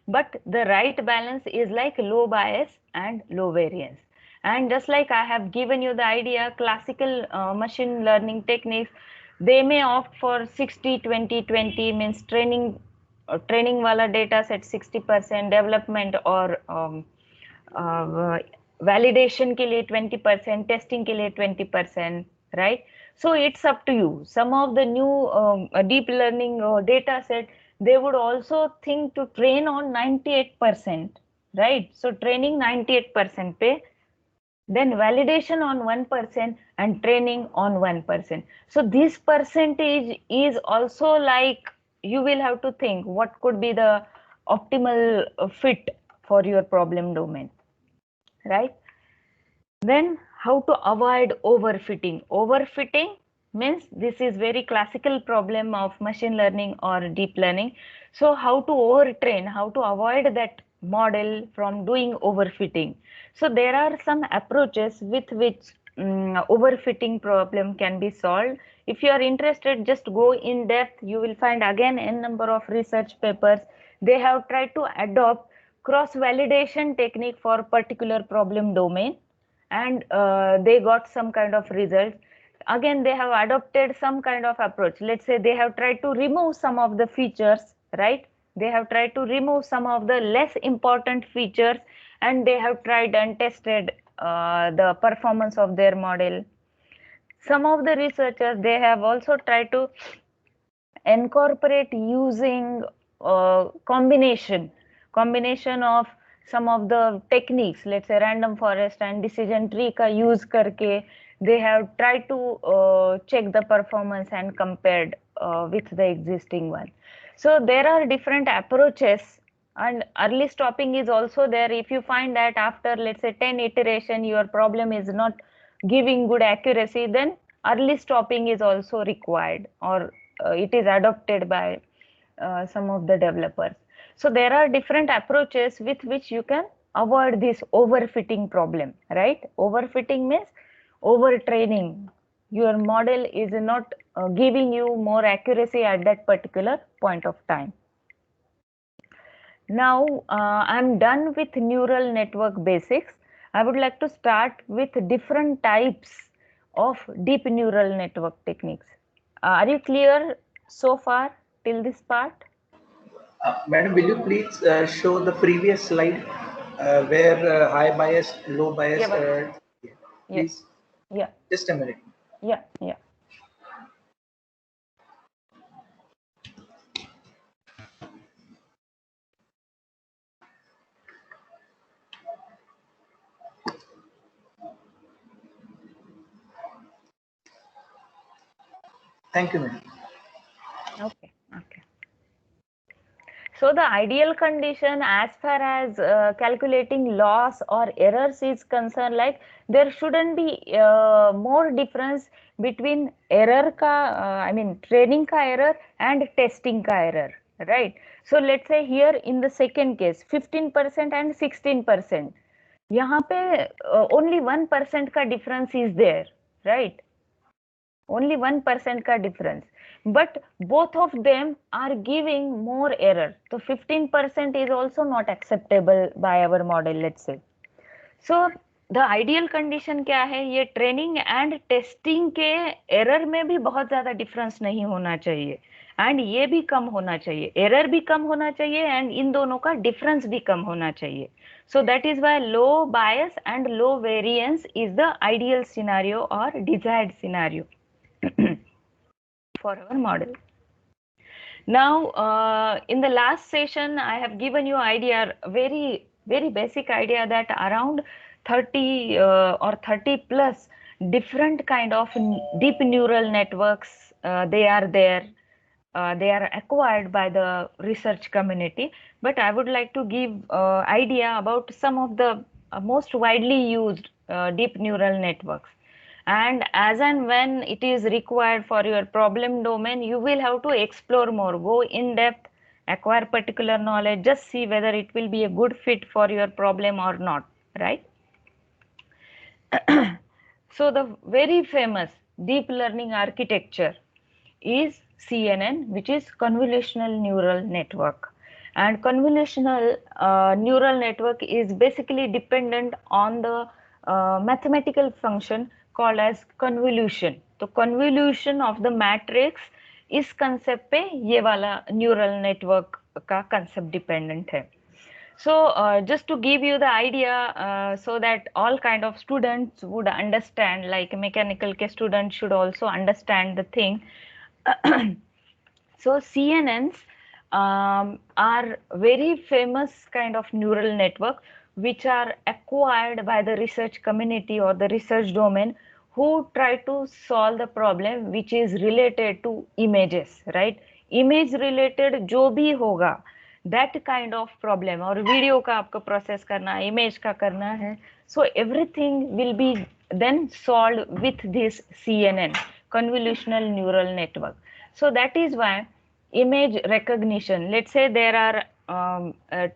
but the right balance is like low bias and low variance. And just like I have given you the idea, classical machine learning techniques, they may opt for 60-20-20, means training wala data set 60%, development or validation के लिए 20%, testing के लिए 20%, right? So it's up to you. Some of the new deep learning data set, they would also think to train on 98%, right? So training 98% पे, then validation on 1% and training on 1%. So this percentage is also like, you will have to think what could be the optimal fit for your problem domain, right? Then how to avoid overfitting. Overfitting means this is very classical problem of machine learning or deep learning. So how to overtrain, how to avoid that model from doing overfitting. So there are some approaches with which overfitting problem can be solved. If you are interested, just go in depth. You will find again n number of research papers. They have tried to adopt cross-validation technique for particular problem domain, and they got some kind of results. Again, they have adopted some kind of approach. Let's say they have tried to remove some of the features, right? They have tried to remove some of the less important features, and they have tried and tested the performance of their model. Some of the researchers, they have also tried to incorporate using combination of some of the techniques, let's say random forest and decision tree ka use karke, they have tried to check the performance and compared with the existing one. So there are different approaches, and early stopping is also there. If you find that after, let's say, 10 iteration your problem is not giving good accuracy, then early stopping is also required, or it is adopted by some of the developers. So there are different approaches with which you can avoid this overfitting problem, right? Overfitting means overtraining. Your model is not giving you more accuracy at that particular point of time. Now I'm done with neural network basics. I would like to start with different types of deep neural network techniques. Are you clear so far till this part? Madam, will you please show the previous slide? where high bias, low bias. Yeah, Please, yeah, just a minute. yeah, yeah. Thank you, madam. Okay, okay. So the ideal condition as far as calculating loss or errors is concerned, like there shouldn't be more difference between error ka, I mean training ka error and testing ka error, right? So let's say here in the second case, 15% and 16%. यहाँ पे only 1% का difference is there, right? Only 1% का difference, but both of them are giving more error. So 15% is also not acceptable by our model, let's say. So the ideal condition क्या है, ये training and testing के error में भी बहुत ज्यादा difference नहीं होना चाहिए एंड ये भी कम होना चाहिए, एरर भी कम होना चाहिए एंड इन दोनों का डिफरेंस भी कम होना चाहिए. So that is why low bias and low variance is the ideal scenario or desired scenario for our model. Now, in the last session, I have given you idea, very basic idea that around 30 or 30 plus different kind of deep neural networks, they are there. They are acquired by the research community. But I would like to give idea about some of the most widely used deep neural networks. And as and when it is required for your problem domain, you will have to explore more, go in depth, acquire particular knowledge, just see whether it will be a good fit for your problem or not, right? So the very famous deep learning architecture is CNN, which is convolutional neural network. And convolutional neural network is basically dependent on the mathematical function called as convolution. तो convolution of the matrix इस concept पे ये वाला neural network का concept dependent है. So just to give you the idea, so that all kind of students would understand, like mechanical के students should also understand the thing. So CNNs are very famous kind of neural network which are acquired by the research community or the research domain who try to solve the problem which is related to images, right? Image related जो भी होगा, that kind of problem, और video का आपको process करना है, image का करना है, so everything will be then solved with this CNN, convolutional neural network. So that is why image recognition, let's say there are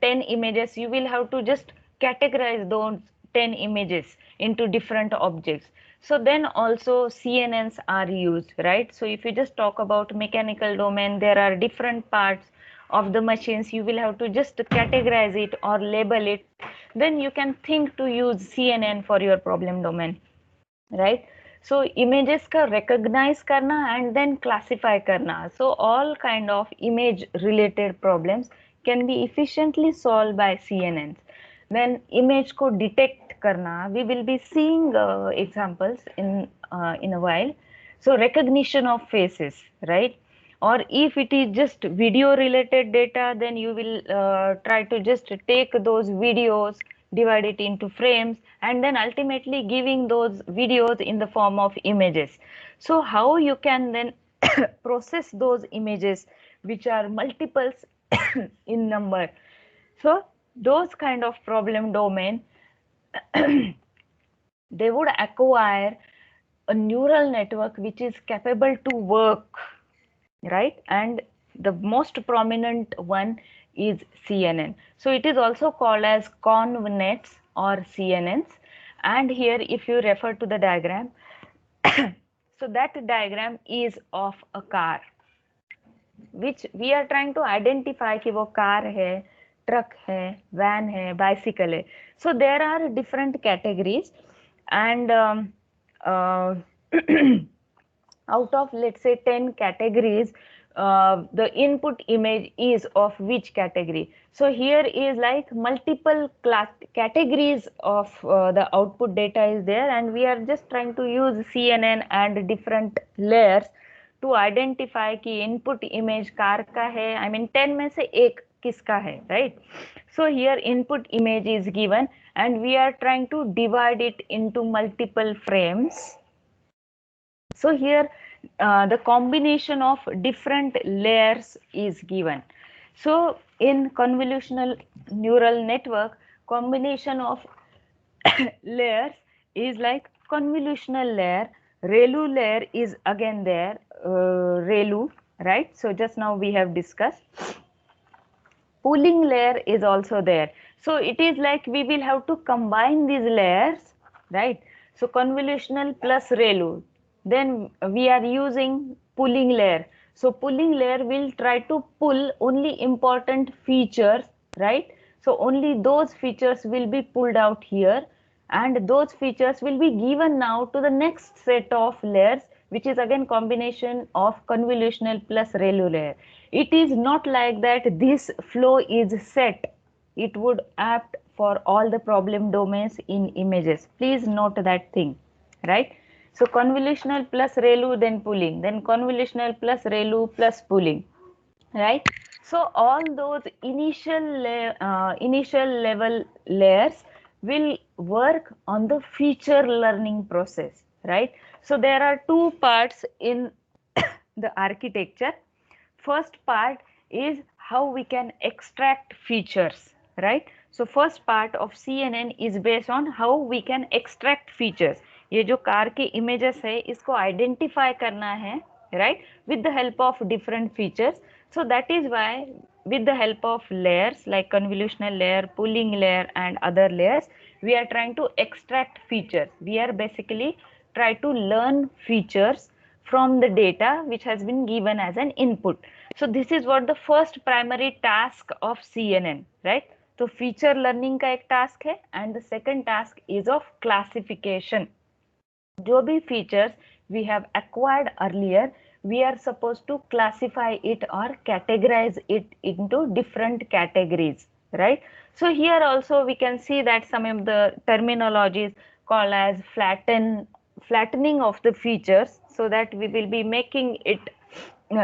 10 images, you will have to just categorize those 10 images into different objects. So then also CNNs are used, right? So if you just talk about mechanical domain, there are different parts of the machines, you will have to just categorize it or label it, then you can think to use CNN for your problem domain, right? So images का recognize करना and then classify करना, so all kind of image related problems can be efficiently solved by CNNs. Then image को detect करना, we will be seeing examples in a while. So recognition of faces, right? Or if it is just video related data, then you will try to just take those videos, divide it into frames, and then ultimately giving those videos in the form of images. So how you can then process those images which are multiples in number. So those kind of problem domain, they would acquire a neural network which is capable to work, right? And the most prominent one is CNN. So it is also called as ConvNets or CNNs. And here if you refer to the diagram, so that diagram is of a car which we are trying to identify कि वो car है, truck है, van है, bicycle है. So there are different categories and out of let's say 10 categories, the input image is of which category. So here is like multiple class categories of the output data is there, and we are just trying to use CNN and different layers to identify कि input image car का है, I mean 10 में से एक किसका है, right? So here input image is given and we are trying to divide it into multiple frames. So here the combination of different layers is given. So in convolutional neural network, combination of layers is like convolutional layer, ReLU layer is again there, ReLU, right? So just now we have discussed. Pooling layer is also there. So it is like we will have to combine these layers, right? So convolutional plus ReLU. Then we are using pooling layer. So pooling layer will try to pull only important features, right? So only those features will be pulled out here, and those features will be given now to the next set of layers, which is again combination of convolutional plus ReLU layer. It is not like that this flow is set. It would apt for all the problem domains in images. Please note that thing, right? So convolutional plus ReLU, then pooling, then convolutional plus ReLU plus pooling, right? So all those initial level layers will work on the feature learning process, right? So there are two parts in the architecture. First part is how we can extract features, right? So first part of CNN is based on how we can extract features. ये जो car के images है इसको identify करना है, right, with the help of different features. So that is why with the help of layers like convolutional layer, pooling layer and other layers, we are trying to extract features. We are basically try to learn features from the data which has been given as an input. So this is what the first primary task of CNN, right? So feature learning का एक task है and the second task is of classification. जो भी features we have acquired earlier, we are supposed to classify it or categorize it into different categories, right? So here also we can see that some of the terminologies called as flattening of the features, so that we will be making it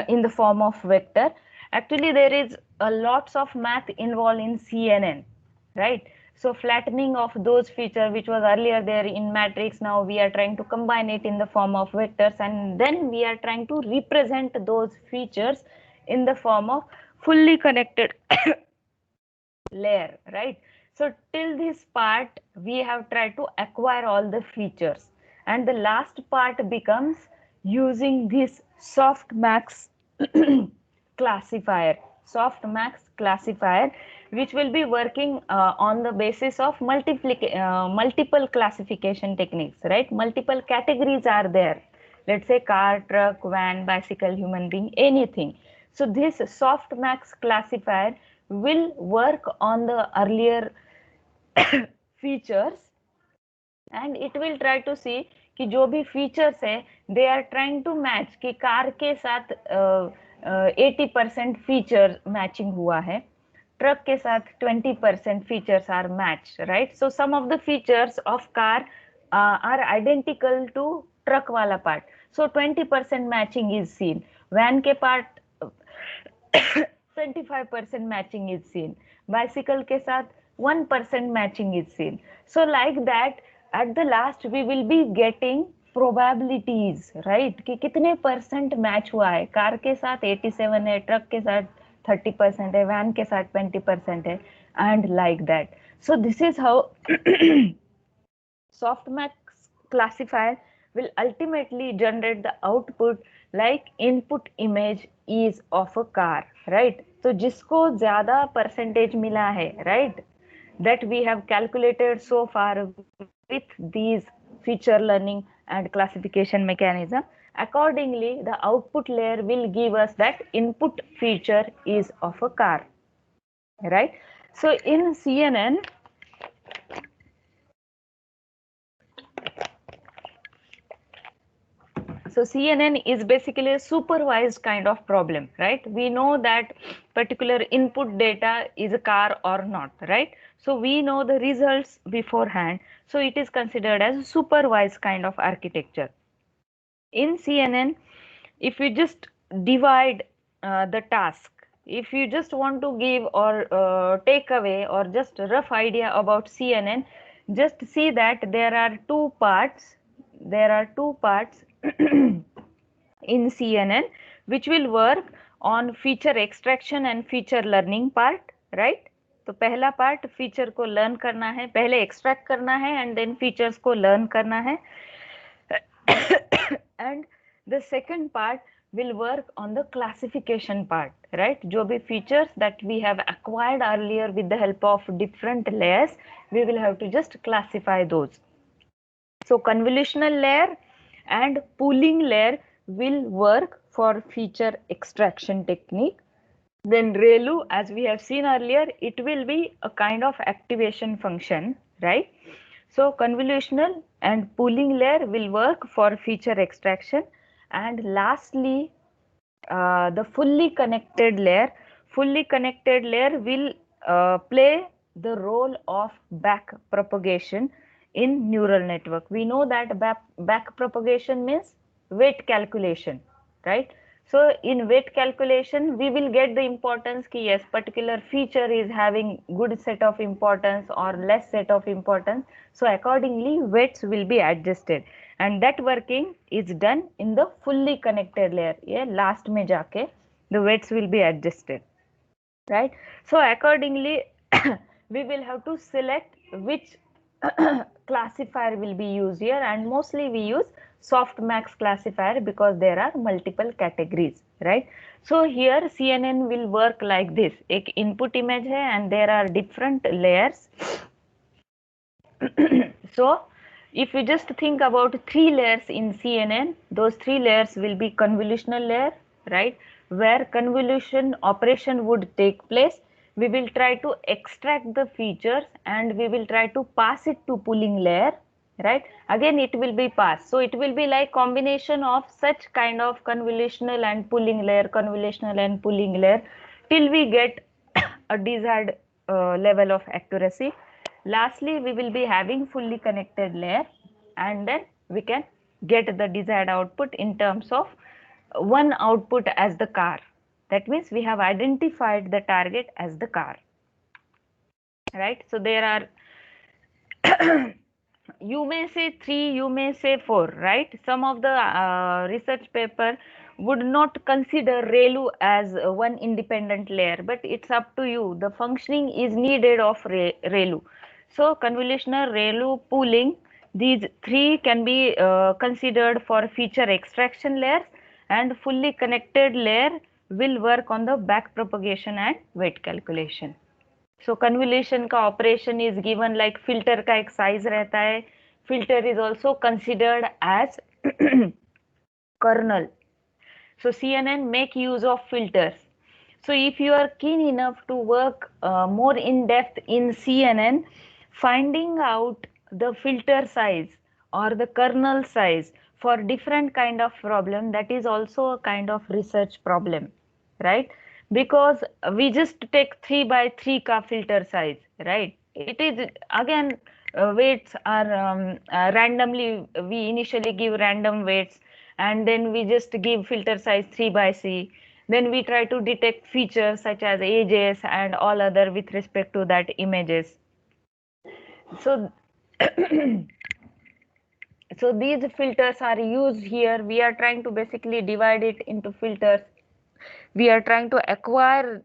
in the form of vector. Actually there is a lots of math involved in CNN, right? So flattening of those features which was earlier there in matrix, now we are trying to combine it in the form of vectors, and then we are trying to represent those features in the form of fully connected layer, right? So till this part we have tried to acquire all the features, and the last part becomes using this softmax classifier, which will be working on the basis of multiple classification techniques, right? Multiple categories are there. Let's say car, truck, van, bicycle, human being, anything. So this softmax classifier will work on the earlier features, and it will try to see कि जो भी features है they are trying to match कि car के साथ 80% feature matching हुआ है, truck के साथ 20% features are matched, right? So some of the features of car are identical to truck वाला part, so 20% matching is seen. Van के part 25% matching is seen. Bicycle के साथ 1% matching is seen. So like that, at the last we will be getting probabilities, right? कि कितने percent match हुआ है, car के साथ 87 है, ट्रक के साथ 30% है, वैन के साथ 20% है, and like that. So this is how softmax classifier will ultimately generate the output like input image is of a car, right? तो जिसको ज्यादा percentage मिला है, right, that we have calculated so far with these feature learning and classification mechanism, accordingly the output layer will give us that input feature is of a car, right? So in CNN, So CNN is basically a supervised kind of problem, right? We know that particular input data is a car or not, right? So we know the results beforehand. So it is considered as a supervised kind of architecture. In CNN, if you just divide the task, if you just want to give or take away or just a rough idea about CNN, just see that there are two parts. There are two parts in CNN which will work on feature extraction and feature learning part, right? तो पहला part feature को learn करना है, पहले extract करना है and then features को learn करना है. And the second part will work on the classification part, right? जो भी features that we have acquired earlier with the help of different layers, we will have to just classify those. So convolutional layer and pooling layer will work for feature extraction technique. Then ReLU, as we have seen earlier, it will be a kind of activation function, right? So convolutional and pooling layer will work for feature extraction. And lastly, the fully connected layer will play the role of back propagation in neural network. We know that back propagation means weight calculation, right? So in weight calculation, we will get the importance ki yes, particular feature is having good set of importance or less set of importance. So accordingly, weights will be adjusted. And that working is done in the fully connected layer. Yeah, last mein jaake the weights will be adjusted, right? So accordingly, we will have to select which classifier will be used here, and mostly we use softmax classifier because there are multiple categories, right? So here CNN will work like this. एक input image है and there are different layers. So if you just think about three layers in CNN, those three layers will be convolutional layer, right? Where convolution operation would take place. We will try to extract the features and we will try to pass it to pooling layer, right? Again, it will be passed. So it will be like combination of such kind of convolutional and pooling layer till we get a desired level of accuracy. Lastly, we will be having fully connected layer and then we can get the desired output in terms of one output as the car. That means we have identified the target as the car, right? So there are you may say 3, you may say 4, right? Some of the research paper would not consider ReLU as one independent layer, but it's up to you. The functioning is needed of ReLU. So convolutional, ReLU, pooling, these three can be considered for feature extraction layers, and fully connected layer will work on the back propagation and weight calculation. So convolution का operation is given like filter का एक size रहता है. Filter is also considered as kernel. So CNN make use of filters. So if you are keen enough to work more in depth in CNN, finding out the filter size or the kernel size for different kind of problem, that is also a kind of research problem, right? Because we just take 3 by 3 ka filter size, right? It is again weights are randomly, we initially give random weights and then we just give filter size 3 by C. Then we try to detect features such as ages and all other with respect to that images. So so these filters are used here. We are trying to basically divide it into filters. We are trying to acquire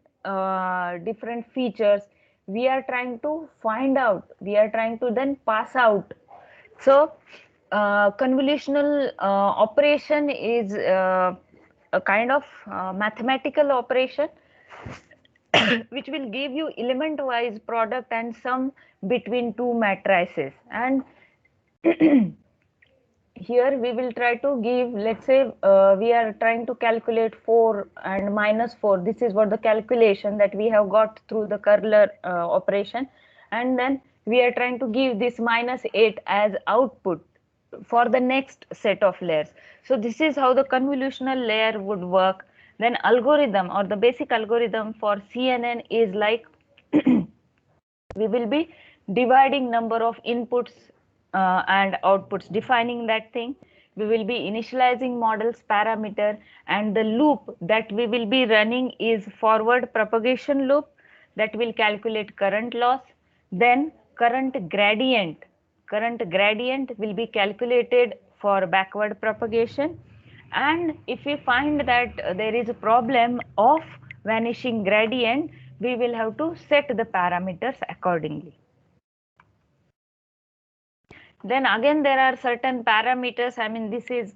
different features. We are trying to find out. We are trying to then pass out. So convolutional operation is a kind of mathematical operation which will give you element wise product and sum between two matrices. And here we will try to give, let's say we are trying to calculate 4 and minus 4. This is what the calculation that we have got through the kernel operation, and then we are trying to give this minus 8 as output. for the next set of layers. So this is how the convolutional layer would work. Then algorithm or the basic algorithm for CNN is like we will be dividing number of inputs and outputs, defining that thing. We will be initializing models parameter, and the loop that we will be running is forward propagation loop that will calculate current loss. Then current gradient will be calculated for backward propagation. And if we find that there is a problem of vanishing gradient, we will have to set the parameters accordingly. Then again, there are certain parameters. I mean, this is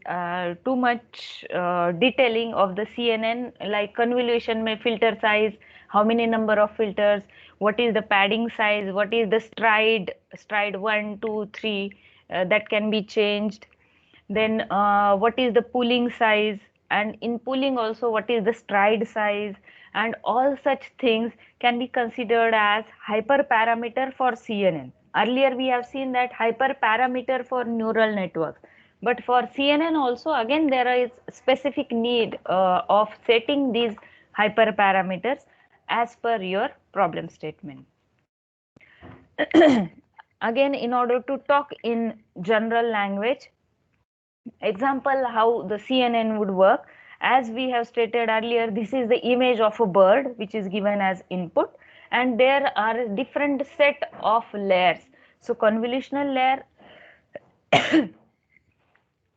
too much detailing of the CNN, like convolution filter size, how many number of filters, what is the padding size, what is the stride 1, 2, 3, that can be changed. Then what is the pooling size, and in pooling also what is the stride size, and all such things can be considered as hyperparameter for CNN. Earlier we have seen that hyperparameter for neural networks, but for CNN also again there is specific need of setting these hyperparameters as per your problem statement. Again, in order to talk in general language, example how the CNN would work, as we have stated earlier, this is the image of a bird which is given as input, and there are different set of layers. So convolutional layer,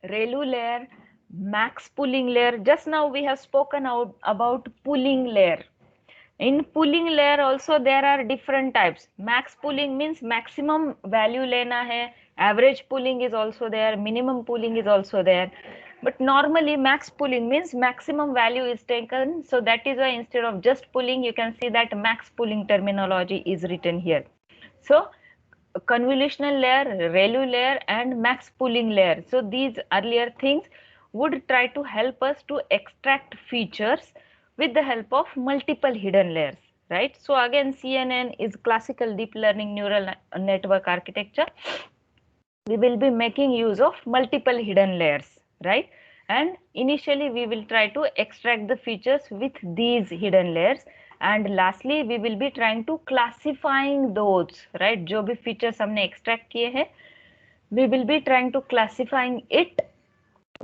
ReLU layer, max pooling layer. Just now we have spoken out about pooling layer. In pooling layer also there are different types. Max pooling means maximum value lena hai, average pooling is also there, minimum pooling is also there. But normally max pooling means maximum value is taken. So that is why instead of just pooling, you can see that max pooling terminology is written here. So convolutional layer, ReLU layer, and max pooling layer. So these earlier things would try to help us to extract features with the help of multiple hidden layers, right? So again, CNN is classical deep learning neural network architecture. We will be making use of multiple hidden layers, right? And initially we will try to extract the features with these hidden layers, and lastly we will be trying to classifying those, right? जो भी features हमने extract किए हैं, we will be trying to classifying it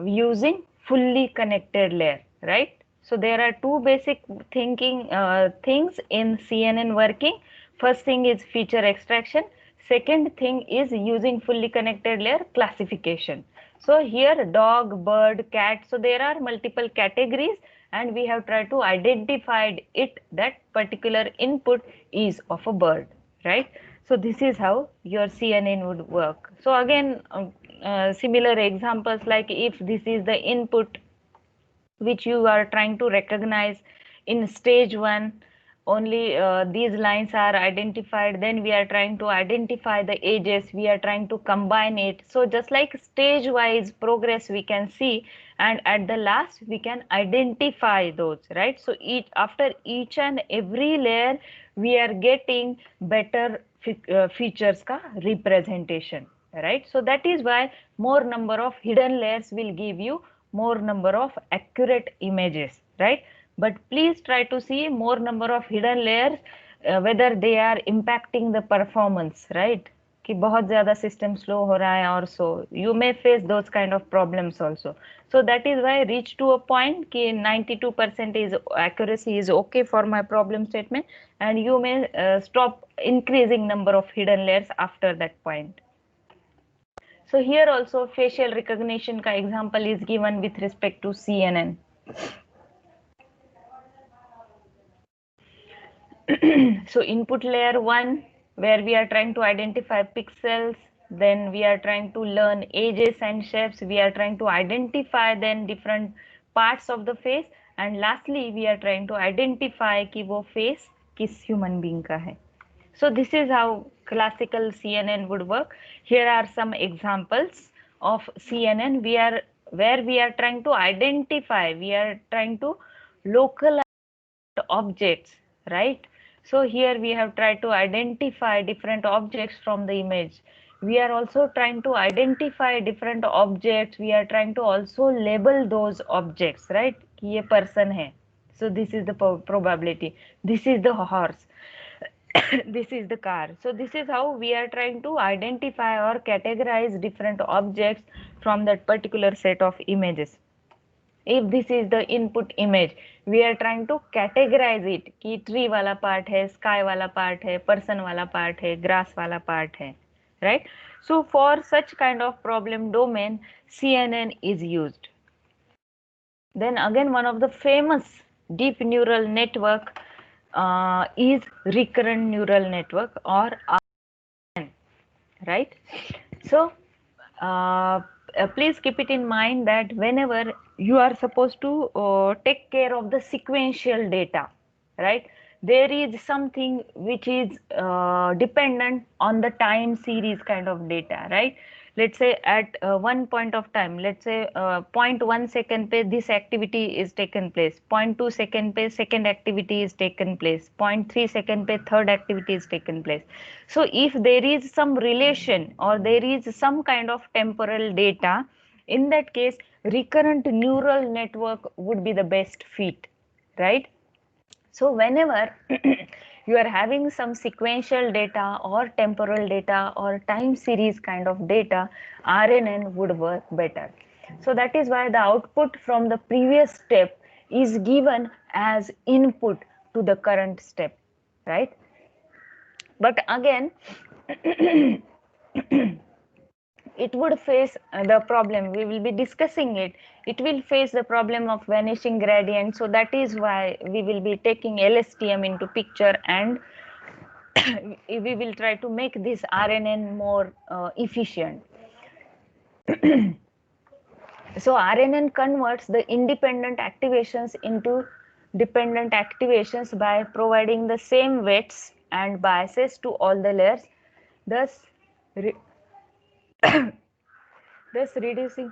using fully connected layer, right? So there are two basic things in CNN working. First thing is feature extraction. Second thing is using fully connected layer classification. So here dog, bird, cat. So there are multiple categories, and we have tried to identify it that particular input is of a bird, right? So this is how your CNN would work. So again, similar examples, like if this is the input which you are trying to recognize in stage 1, only these lines are identified, then we are trying to identify the edges, we are trying to combine it. So just like stage wise progress we can see, and at the last we can identify those, right? So after each and every layer we are getting better features ka representation, right? So that is why more number of hidden layers will give you more number of accurate images, right? But please try to see more number of hidden layers, whether they are impacting the performance, right? कि बहुत ज़्यादा system slow हो रहा है, और so you may face those kind of problems also. So that is why reach to a point कि 92% is accuracy is okay for my problem statement, and you may stop increasing number of hidden layers after that point. So here also facial recognition ka example is given with respect to CNN. So input layer 1, where we are trying to identify pixels, then we are trying to learn edges and shapes, we are trying to identify then different parts of the face, and lastly we are trying to identify कि वो face किस human being का है. So this is how classical CNN would work. Here are some examples of CNN where we are trying to identify, we are trying to localize objects, right? So here we have tried to identify different objects from the image. We are also trying to identify different objects. We are trying to also label those objects, right? कि ये person है. So this is the probability. This is the horse. This is the car. So this is how we are trying to identify or categorize different objects from that particular set of images. If this is the input image, we are trying to categorize it कि tree वाला part है, sky वाला part है, person वाला part है, grass वाला part है, right? So for such kind of problem domain, CNN is used. Then again, one of the famous deep neural network is recurrent neural network, or RNN, right? So please keep it in mind that whenever you are supposed to take care of the sequential data, right, there is something which is dependent on the time series kind of data, right? Let's say at one point of time, let's say 0.1 second pe this activity is taken place, 0.2 second pe second activity is taken place, 0.3 second pe third activity is taken place. So if there is some relation or there is some kind of temporal data, in that case recurrent neural network would be the best fit, right? So whenever you are having some sequential data or temporal data or time series kind of data, RNN would work better. So that is why the output from the previous step is given as input to the current step, right? But again, it would face the problem, we will be discussing it, it will face the problem of vanishing gradient. So that is why we will be taking LSTM into picture, and we will try to make this RNN more efficient. So RNN converts the independent activations into dependent activations by providing the same weights and biases to all the layers, thus thus reducing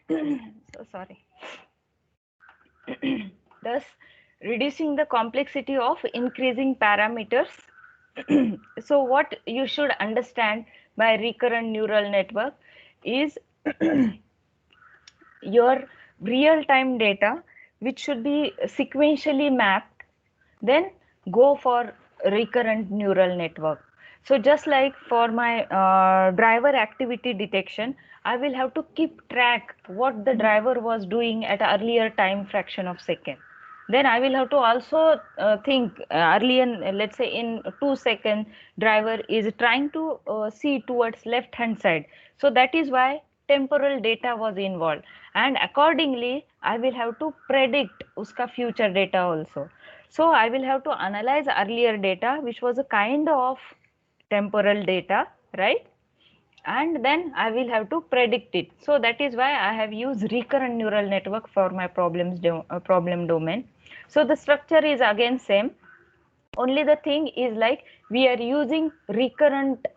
so sorry thus reducing the complexity of increasing parameters. So what you should understand by recurrent neural network is your real-time data which should be sequentially mapped, then go for recurrent neural network. So just like for my driver activity detection, I will have to keep track what the driver was doing at an earlier time fraction of second. Then I will have to also think earlier, let's say in 2 seconds, driver is trying to see towards left hand side. So that is why temporal data was involved, and accordingly I will have to predict uska future data also. So I will have to analyze earlier data, which was a kind of temporal data, right? And then I will have to predict it. So that is why I have used recurrent neural network for my problem domain. So the structure is again same. Only the thing is like we are using recurrent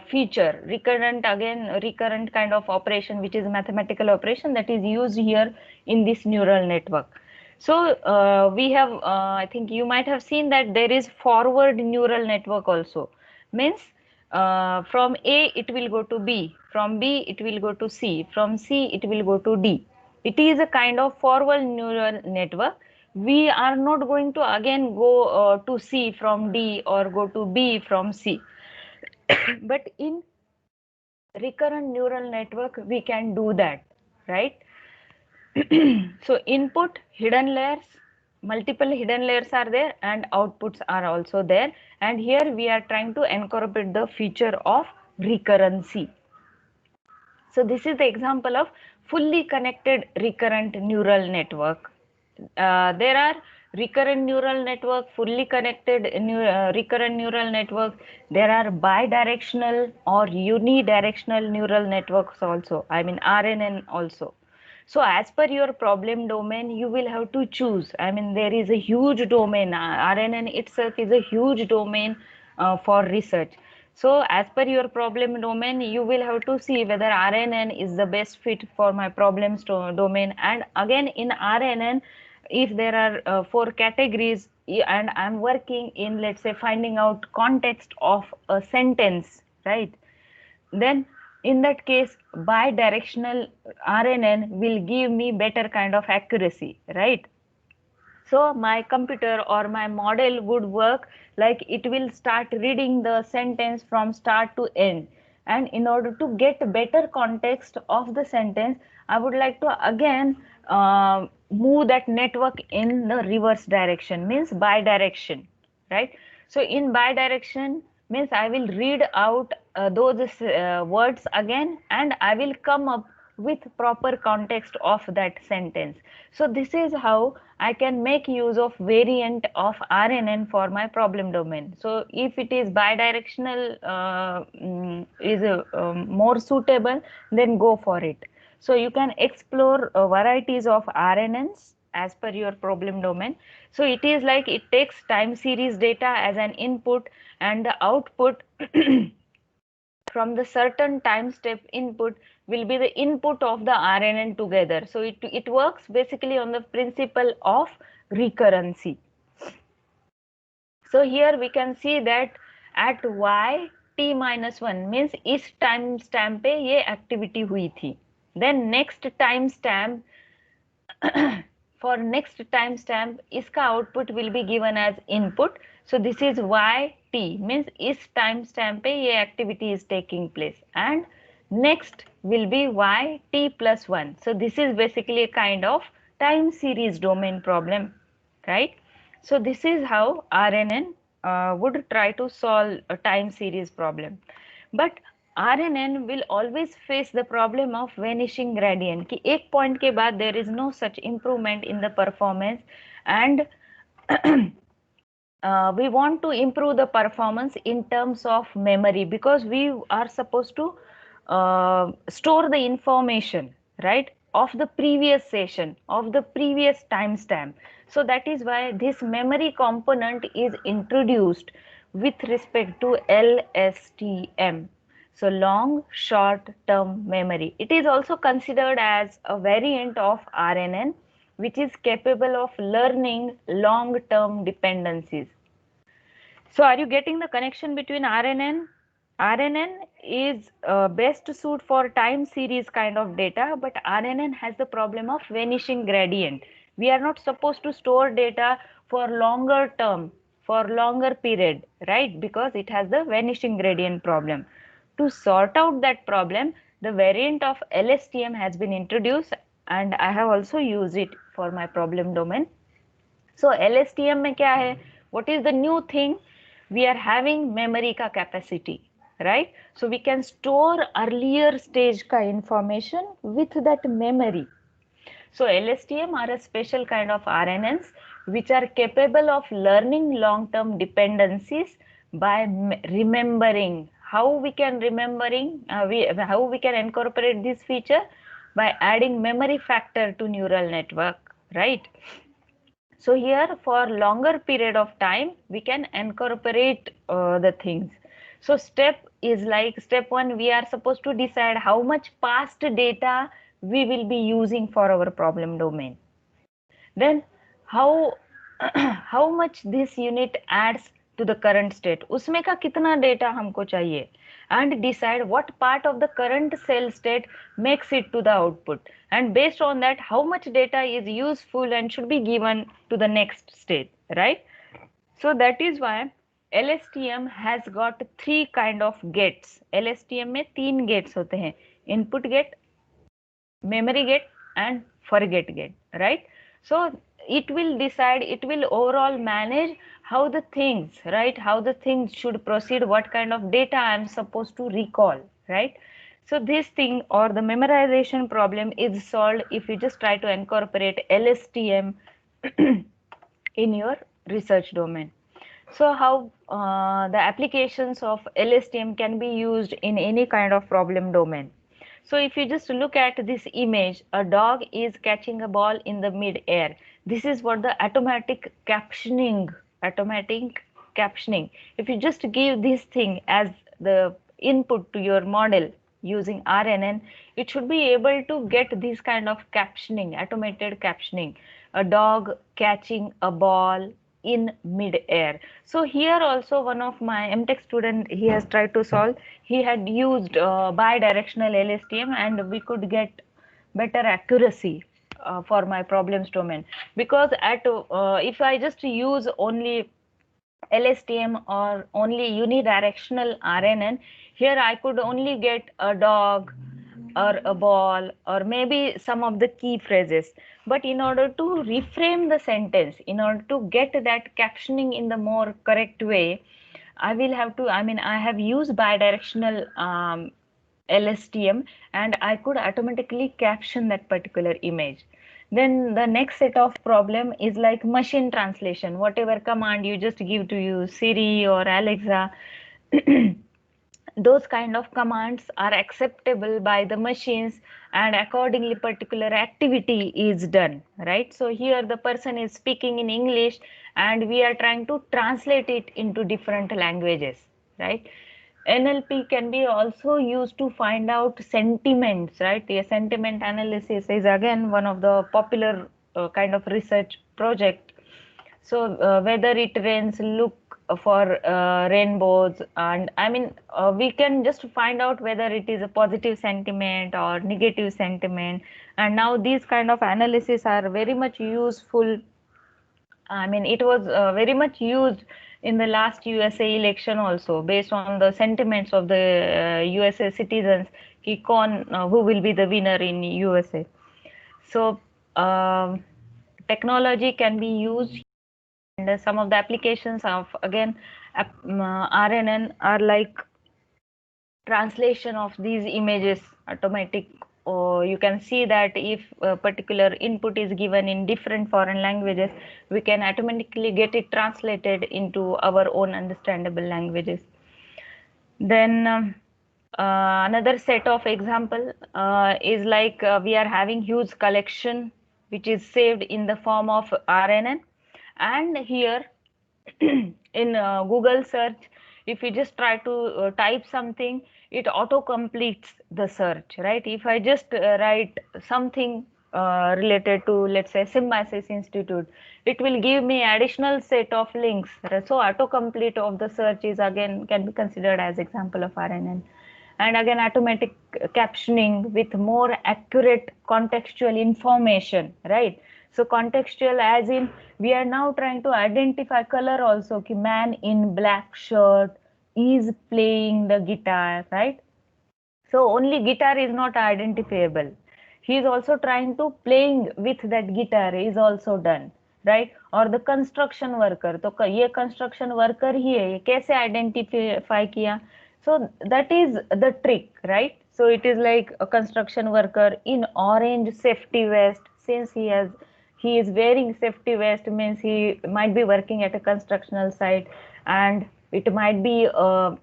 feature, recurrent kind of operation, which is a mathematical operation that is used here in this neural network. So we have, I think you might have seen that there is forward neural network also. Means from A it will go to B, from B it will go to C, from C it will go to D. It is a kind of forward neural network. We are not going to again go to C from D or go to B from C. But in recurrent neural network we can do that, right? So input, hidden layers, multiple hidden layers are there, and outputs are also there, and here we are trying to incorporate the feature of recurrency. So this is the example of fully connected recurrent neural network. There are recurrent neural network, fully connected recurrent neural network. There are bidirectional or unidirectional neural networks also, I mean RNN also. So as per your problem domain, you will have to choose. I mean, there is a huge domain. RNN itself is a huge domain for research. So as per your problem domain, you will have to see whether RNN is the best fit for my problems domain. And again, in RNN, if there are 4 categories, and I'm working in, let's say, finding out context of a sentence, right? Then in that case, bidirectional RNN will give me better kind of accuracy, right? So my computer or my model would work like it will start reading the sentence from start to end. And in order to get better context of the sentence, I would like to again move that network in the reverse direction, means bidirection, right? So in bidirection means I will read out those words again, and I will come up with proper context of that sentence. So this is how I can make use of variant of RNN for my problem domain. So if it is bidirectional is more suitable, then go for it. So you can explore varieties of RNNs as per your problem domain. So it is like it takes time series data as an input, and the output from the certain time step input will be the input of the RNN together. So it works basically on the principle of recurrency. So here we can see that at y t minus 1 means इस time stamp पे ये activity हुई थी. Then next time stamp for next timestamp इसका output will be given as input. So this is y t means इस timestamp पे ये activity is taking place, and next will be y t plus 1. So this is basically a kind of time series domain problem, right? So this is how RNN would try to solve a time series problem. But RNN will always face the problem of vanishing gradient कि एक point के बाद there is no such improvement in the performance, and we want to improve the performance in terms of memory, because we are supposed to store the information, right, of the previous session, of the previous timestamp. So that is why this memory component is introduced with respect to LSTM. So long short term memory. It is also considered as a variant of RNN, which is capable of learning long term dependencies. So are you getting the connection between RNN? RNN is best suit for time series kind of data, but RNN has the problem of vanishing gradient. We are not supposed to store data for longer term, for longer period, right? Because it has the vanishing gradient problem. To sort out that problem, the variant of LSTM has been introduced, and I have also used it for my problem domain. So LSTM में क्या है? What is the new thing? We are having memory का capacity, right? So we can store earlier stage का information with that memory. So LSTM are a special kind of RNNs which are capable of learning long-term dependencies by remembering. How we can how we can incorporate this feature? By adding memory factor to neural network, right? So here for longer period of time, we can incorporate the things. So step is like step 1, we are supposed to decide how much past data we will be using for our problem domain. Then how how much this unit adds to the current state, उसमें का कितना data हमको चाहिए, and decide what part of the current cell state makes it to the output, and based on that how much data is useful and should be given to the next state, right? So that is why LSTM has got 3 kind of gates. LSTM में 3 gates होते हैं, input gate, memory gate and forget gate, right? So it will decide, it will overall manage how the things, right, how the things should proceed, what kind of data I am supposed to recall, right? So this thing or the memorization problem is solved if you just try to incorporate LSTM in your research domain. So how the applications of LSTM can be used in any kind of problem domain. So if you just look at this image, a dog is catching a ball in the mid-air. This is what the automatic captioning. If you just give this thing as the input to your model using RNN, it should be able to get this kind of captioning, automated captioning. A dog catching a ball in mid-air. So here also one of my MTech student, he has tried to solve. He had used bidirectional LSTM and we could get better accuracy for my problems domain, because at if I just use only LSTM or only unidirectional RNN, here I could only get a dog or a ball or maybe some of the key phrases. But in order to reframe the sentence, in order to get that captioning in the more correct way, I will have to, I mean, I have used bidirectional LSTM and I could automatically caption that particular image. Then the next set of problem is like machine translation. Whatever command you just give to you, Siri or Alexa, those kind of commands are acceptable by the machines and accordingly particular activity is done, right? So here the person is speaking in English and we are trying to translate it into different languages, right? NLP can be also used to find out sentiments, right? The sentiment analysis is again one of the popular kind of research project. So whether it rains, look for rainbows, and I mean we can just find out whether it is a positive sentiment or negative sentiment. And now these kind of analysis are very much useful. I mean, it was very much used in the last USA election also, based on the sentiments of the USA citizens, who will be the winner in USA. So technology can be used, and some of the applications of again RNN are like translation of these images automatic, or you can see that if a particular input is given in different foreign languages, we can automatically get it translated into our own understandable languages. Then another set of example is like we are having huge collection which is saved in the form of RNN, and here in Google search, if you just try to type something, it auto completes the search, right? If I just write something related to, let's say, Symbiosis Institute, it will give me additional set of links. So autocomplete of the search is again can be considered as example of RNN. And again, automatic captioning with more accurate contextual information, right? So contextual as in we are now trying to identify color also. Ki man in black shirt is playing the guitar, right? So only guitar is not identifiable. He is also trying to playing with that guitar is also done, right? Or the construction worker. तो ये construction worker ही है, ये कैसे identify किया? So that is the trick, right? So it is like a construction worker in orange safety vest. Since he is wearing safety vest, means he might be working at a constructional site, and it might be a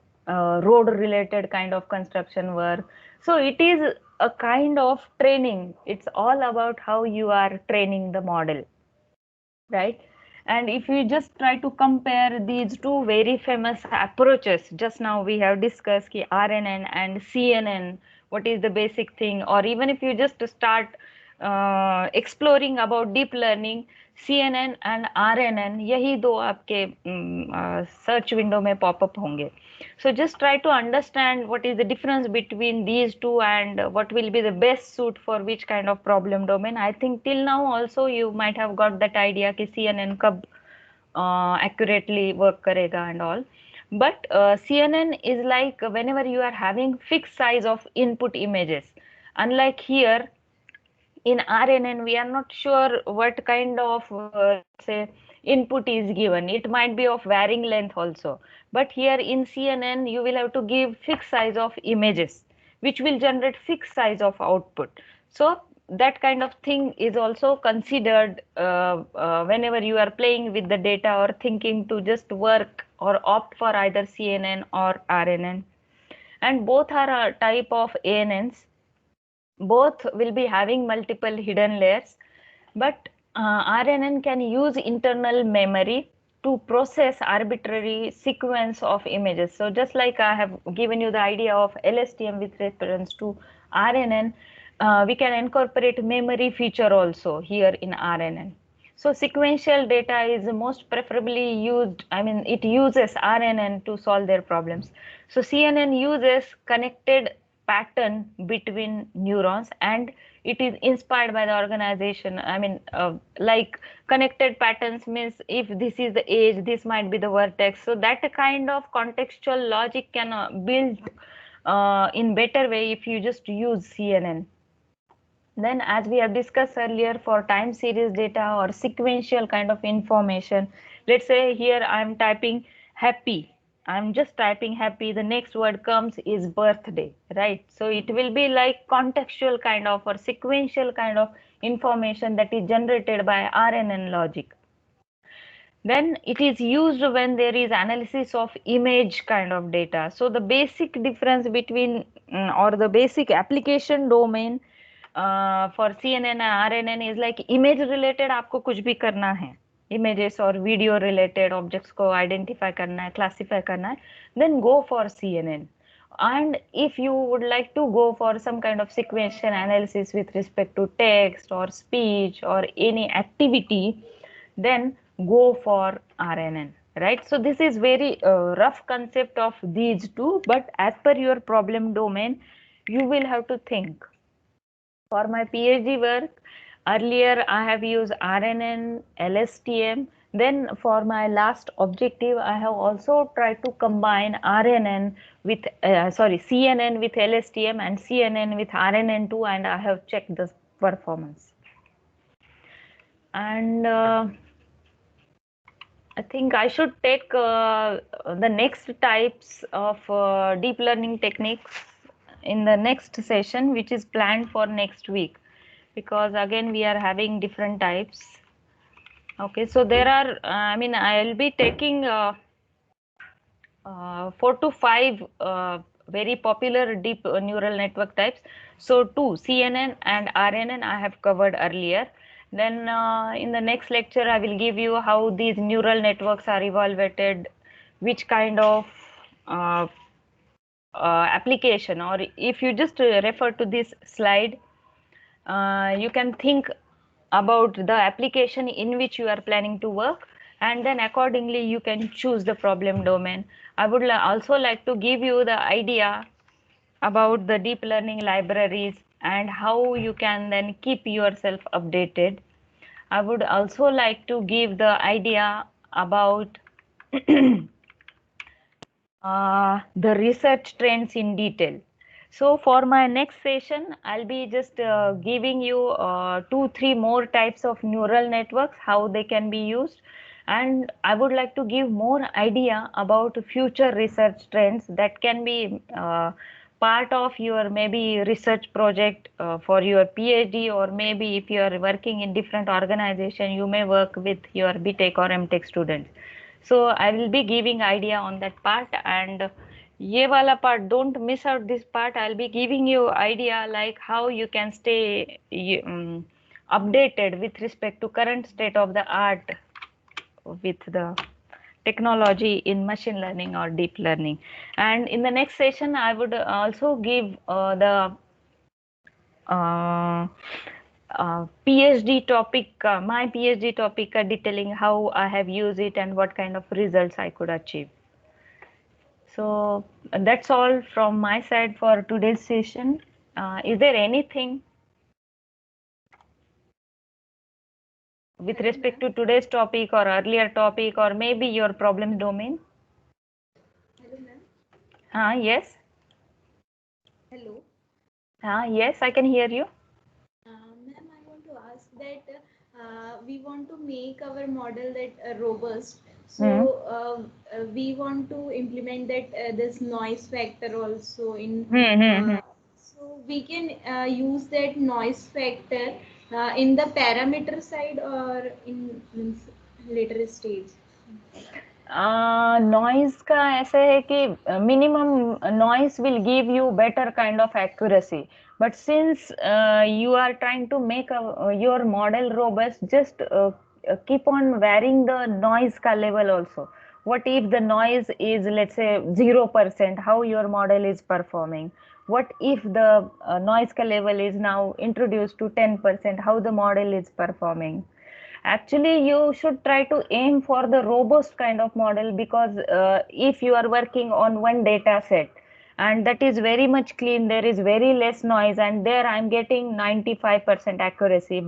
road related kind of construction work. So it is a kind of training. It's all about how you are training the model, right? And if you just try to compare these two very famous approaches, just now we have discussed ki RNN and CNN, what is the basic thing, or even if you just start exploring about deep learning, CNN and RNN, यही दो आपके search window में popup होंगे. So just try to understand what is the difference between these two and what will be the best suit for which kind of problem domain. I think till now also you might have got that idea कि CNN कब accurately work करेगा and all. But CNN is like whenever you are having fixed size of input images. Unlike here, in RNN, we are not sure what kind of say input is given. It might be of varying length also. But here in CNN, you will have to give fixed size of images, which will generate fixed size of output. So that kind of thing is also considered whenever you are playing with the data or thinking to just work or opt for either CNN or RNN. And both are a type of ANNs. Both will be having multiple hidden layers, but RNN can use internal memory to process arbitrary sequence of images. So just like I have given you the idea of LSTM with reference to RNN, we can incorporate memory feature also here in RNN. So sequential data is most preferably used, I mean, it uses RNN to solve their problems. So CNN uses connected pattern between neurons, and it is inspired by the organization. I mean, like connected patterns means if this is the edge, this might be the vertex. So that kind of contextual logic can build in better way if you just use CNN. Then, as we have discussed earlier, for time series data or sequential kind of information, let's say here I'm typing happy. I'm just typing happy. The next word comes is birthday, right? So it will be like contextual kind of or sequential kind of information that is generated by RNN logic. Then it is used when there is analysis of image kind of data. So the basic difference between or the basic application domain for CNN and RNN is like image related आपको कुछ भी करना है, images or video related objects को identify करना है, classify करना है, then go for CNN. And if you would like to go for some kind of sequential analysis with respect to text or speech or any activity, then go for RNN, right? So this is very rough concept of these two, but as per your problem domain, you will have to think. For my PhD work, earlier I have used RNN, LSTM. Then for my last objective, I have also tried to combine RNN with, CNN with LSTM and CNN with RNN2, and I have checked the performance. And I think I should take the next types of deep learning techniques in the next session, which is planned for next week, because again we are having different types. Okay, so there are, I mean, I'll be taking 4 to 5 very popular deep neural network types. So 2, CNN and RNN I have covered earlier. Then in the next lecture, I will give you how these neural networks are evaluated, which kind of application, or if you just refer to this slide, you can think about the application in which you are planning to work, and then accordingly you can choose the problem domain. I would also like to give you the idea about the deep learning libraries and how you can then keep yourself updated. I would also like to give the idea about the research trends in detail. So for my next session, I'll be just giving you 2-3 more types of neural networks, how they can be used. And I would like to give more idea about future research trends that can be part of your maybe research project for your PhD, or maybe if you are working in different organization, you may work with your BTech or MTech students. So I will be giving idea on that part, and ye wala part, don't miss out this part. I'll be giving you idea like how you can stay updated with respect to current state of the art with the technology in machine learning or deep learning. And in the next session, I would also give the PhD topic, my PhD topic, detailing how I have used it and what kind of results I could achieve. So that's all from my side for today's session. Is there anything with respect to today's topic or earlier topic, or maybe your problem domain? Hello, ma'am. Yes. Hello. Yes, I can hear you. Ma'am, I want to ask that we want to make our model that robust. So we want to implement that this noise factor also in. So we can use that noise factor in the parameter side or in later stage. Noise का ऐसे है कि minimum noise will give you better kind of accuracy, but since you are trying to make your model robust, just keep on varying the noise ka level also. What if the noise is, let's say, 0%, how your model is performing? What if the noise ka level is now introduced to 10%, how the model is performing? Actually, you should try to aim for the robust kind of model, because if you are working on one data set and that is very much clean, there is very less noise, and there I'm getting 95% accuracy.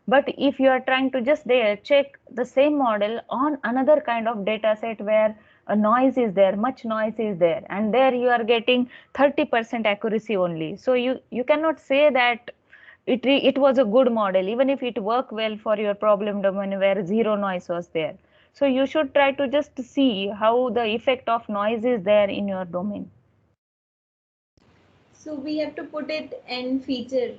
But if you are trying to just there check the same model on another kind of data set where a noise is there, much noise is there, and there you are getting 30% accuracy only. So you cannot say that it was a good model, even if it worked well for your problem domain where zero noise was there. So you should try to just see how the effect of noise is there in your domain. So we have to put it in feature.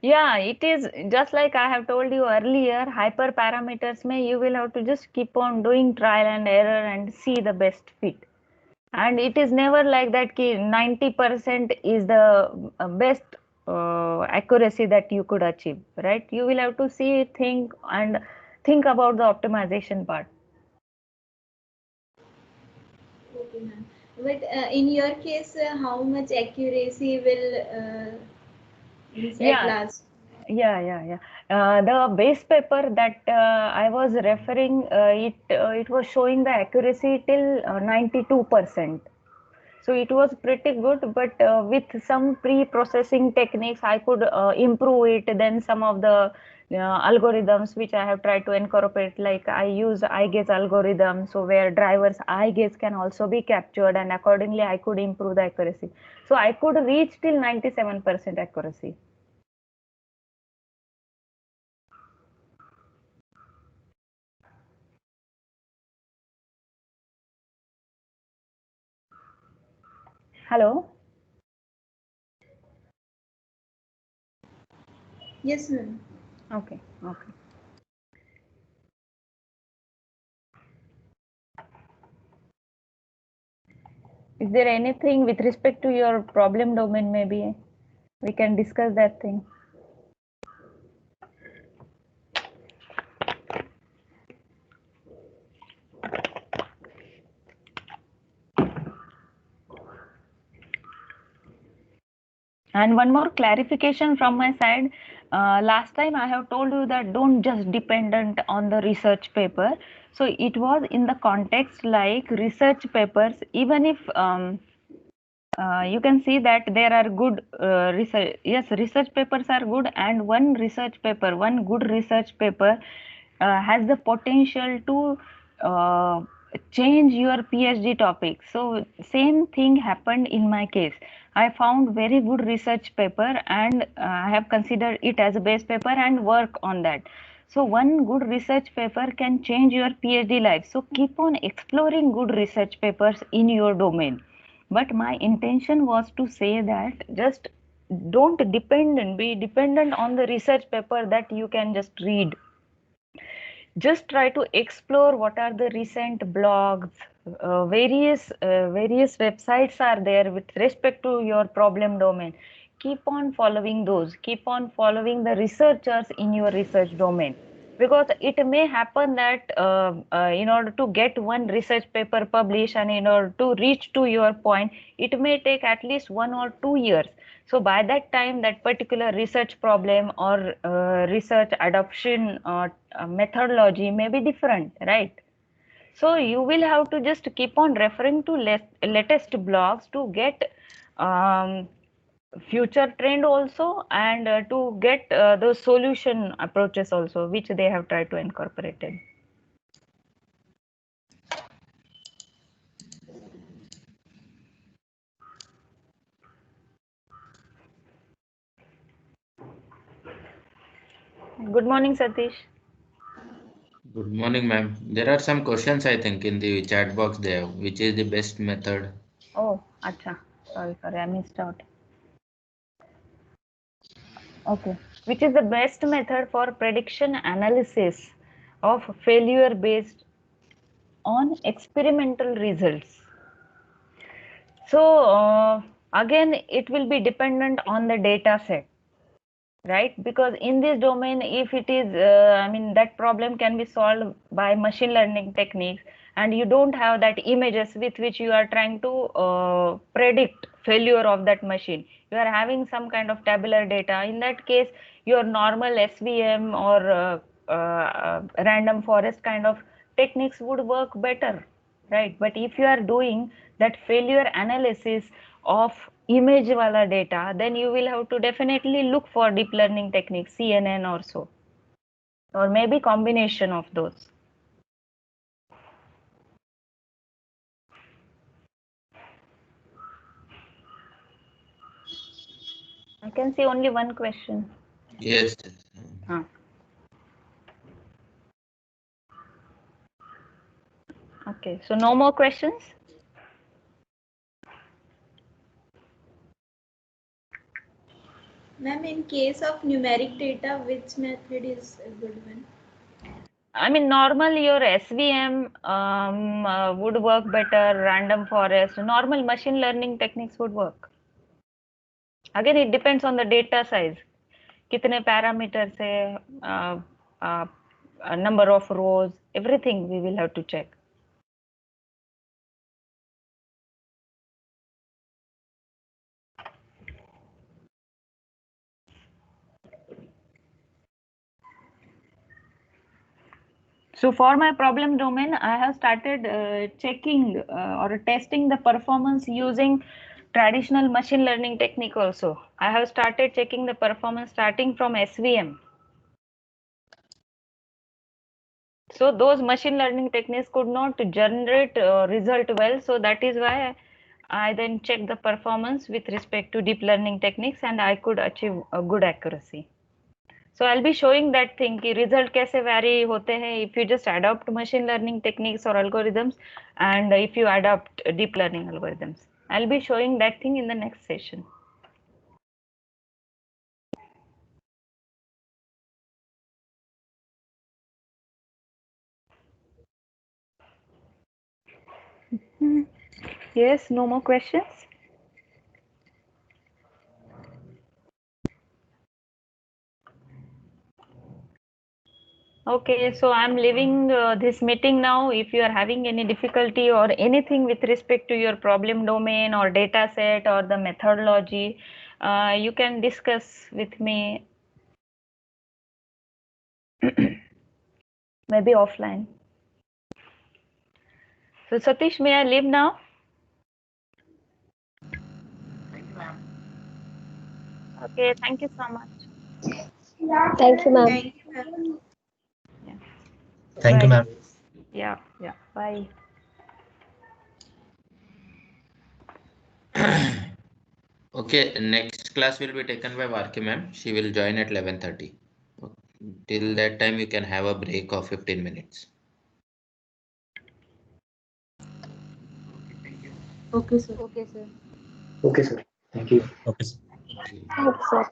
Yeah, it is just like I have told you earlier, hyperparameters may you will have to just keep on doing trial and error and see the best fit. And it is never like that 90% is the best accuracy that you could achieve, right? You will have to see, think about the optimization part. Okay, ma'am. But in your case, how much accuracy will means at Yeah, last? yeah. The base paper that I was referring, it was showing the accuracy till 92%. So it was pretty good, but with some pre-processing techniques, I could improve it. Then some of the algorithms which I have tried to incorporate, like I use eye gaze algorithm, so where drivers eye gaze can also be captured, and accordingly I could improve the accuracy. So I could reach till 97% accuracy. Hello. Yes, ma'am. Okay. Okay. Is there anything with respect to your problem domain? Maybe we can discuss that thing. And one more clarification from my side. Last time I have told you that don't just dependent on the research paper. So it was in the context like research papers, even if you can see that there are good research. Yes, research papers are good, and one good research paper has the potential to change your PhD topic. So same thing happened in my case. I found very good research paper, and I have considered it as a base paper and work on that. So one good research paper can change your PhD life. So keep on exploring good research papers in your domain. But my intention was to say that just don't be dependent on the research paper that you can just read. Just try to explore what are the recent blogs, various websites are there with respect to your problem domain. Keep on following those, keep on following the researchers in your research domain, because it may happen that in order to get one research paper published and in order to reach to your point, it may take at least 1 or 2 years. So by that time, that particular research problem or research adoption methodology may be different, right? So you will have to just keep on referring to latest blogs to get um, future trend also, and to get those solution approaches also, which they have tried to incorporate in. Good morning, Satish. Good morning, ma'am. There are some questions I think in the chat box there. Which is the best method? Oh, acha. Sorry, I missed out. Okay. Which is the best method for prediction analysis of failure based on experimental results? So again, it will be dependent on the data set, right? Because in this domain, if it is, I mean, that problem can be solved by machine learning techniques, and you don't have that images with which you are trying to predict failure of that machine. You are having some kind of tabular data. In that case, your normal SVM or random forest kind of techniques would work better, right? But if you are doing that failure analysis of image wala data, then you will have to definitely look for deep learning techniques, CNN or so, or maybe combination of those. I can see only one question. Yes. Okay, so no more questions? Ma'am, in case of numeric data, which method is a good one? I mean, normally your SVM would work better, random forest, normal machine learning techniques would work. Again, it depends on the data size. कितने parameters है, number of rows, everything we will have to check. So for my problem domain, I have started checking or testing the performance using traditional machine learning technique also. I have started checking the performance starting from SVM. So those machine learning techniques could not generate result well. So that is why I then checked the performance with respect to deep learning techniques and I could achieve a good accuracy. So I'll be showing that thing कि result कैसे vary होते हैं if you just adopt machine learning techniques or algorithms and if you adopt deep learning algorithms. I'll be showing that thing in the next session. Yes, no more questions? Okay, so I'm leaving this meeting now. If you are having any difficulty or anything with respect to your problem domain or data set or the methodology, you can discuss with me maybe offline. So Satish, may I leave now? Okay, thank you so much. Thank you, ma'am. Thank you, ma'am. Yeah. Thank you, Bye. ma'am. Yeah, yeah. Bye. Okay, next class will be taken by Varki ma'am. She will join at 11:30. Till that time, you can have a break of 15 minutes. Okay, sir. Okay, sir. Okay, sir. Thank you. Okay. Thanks, sir.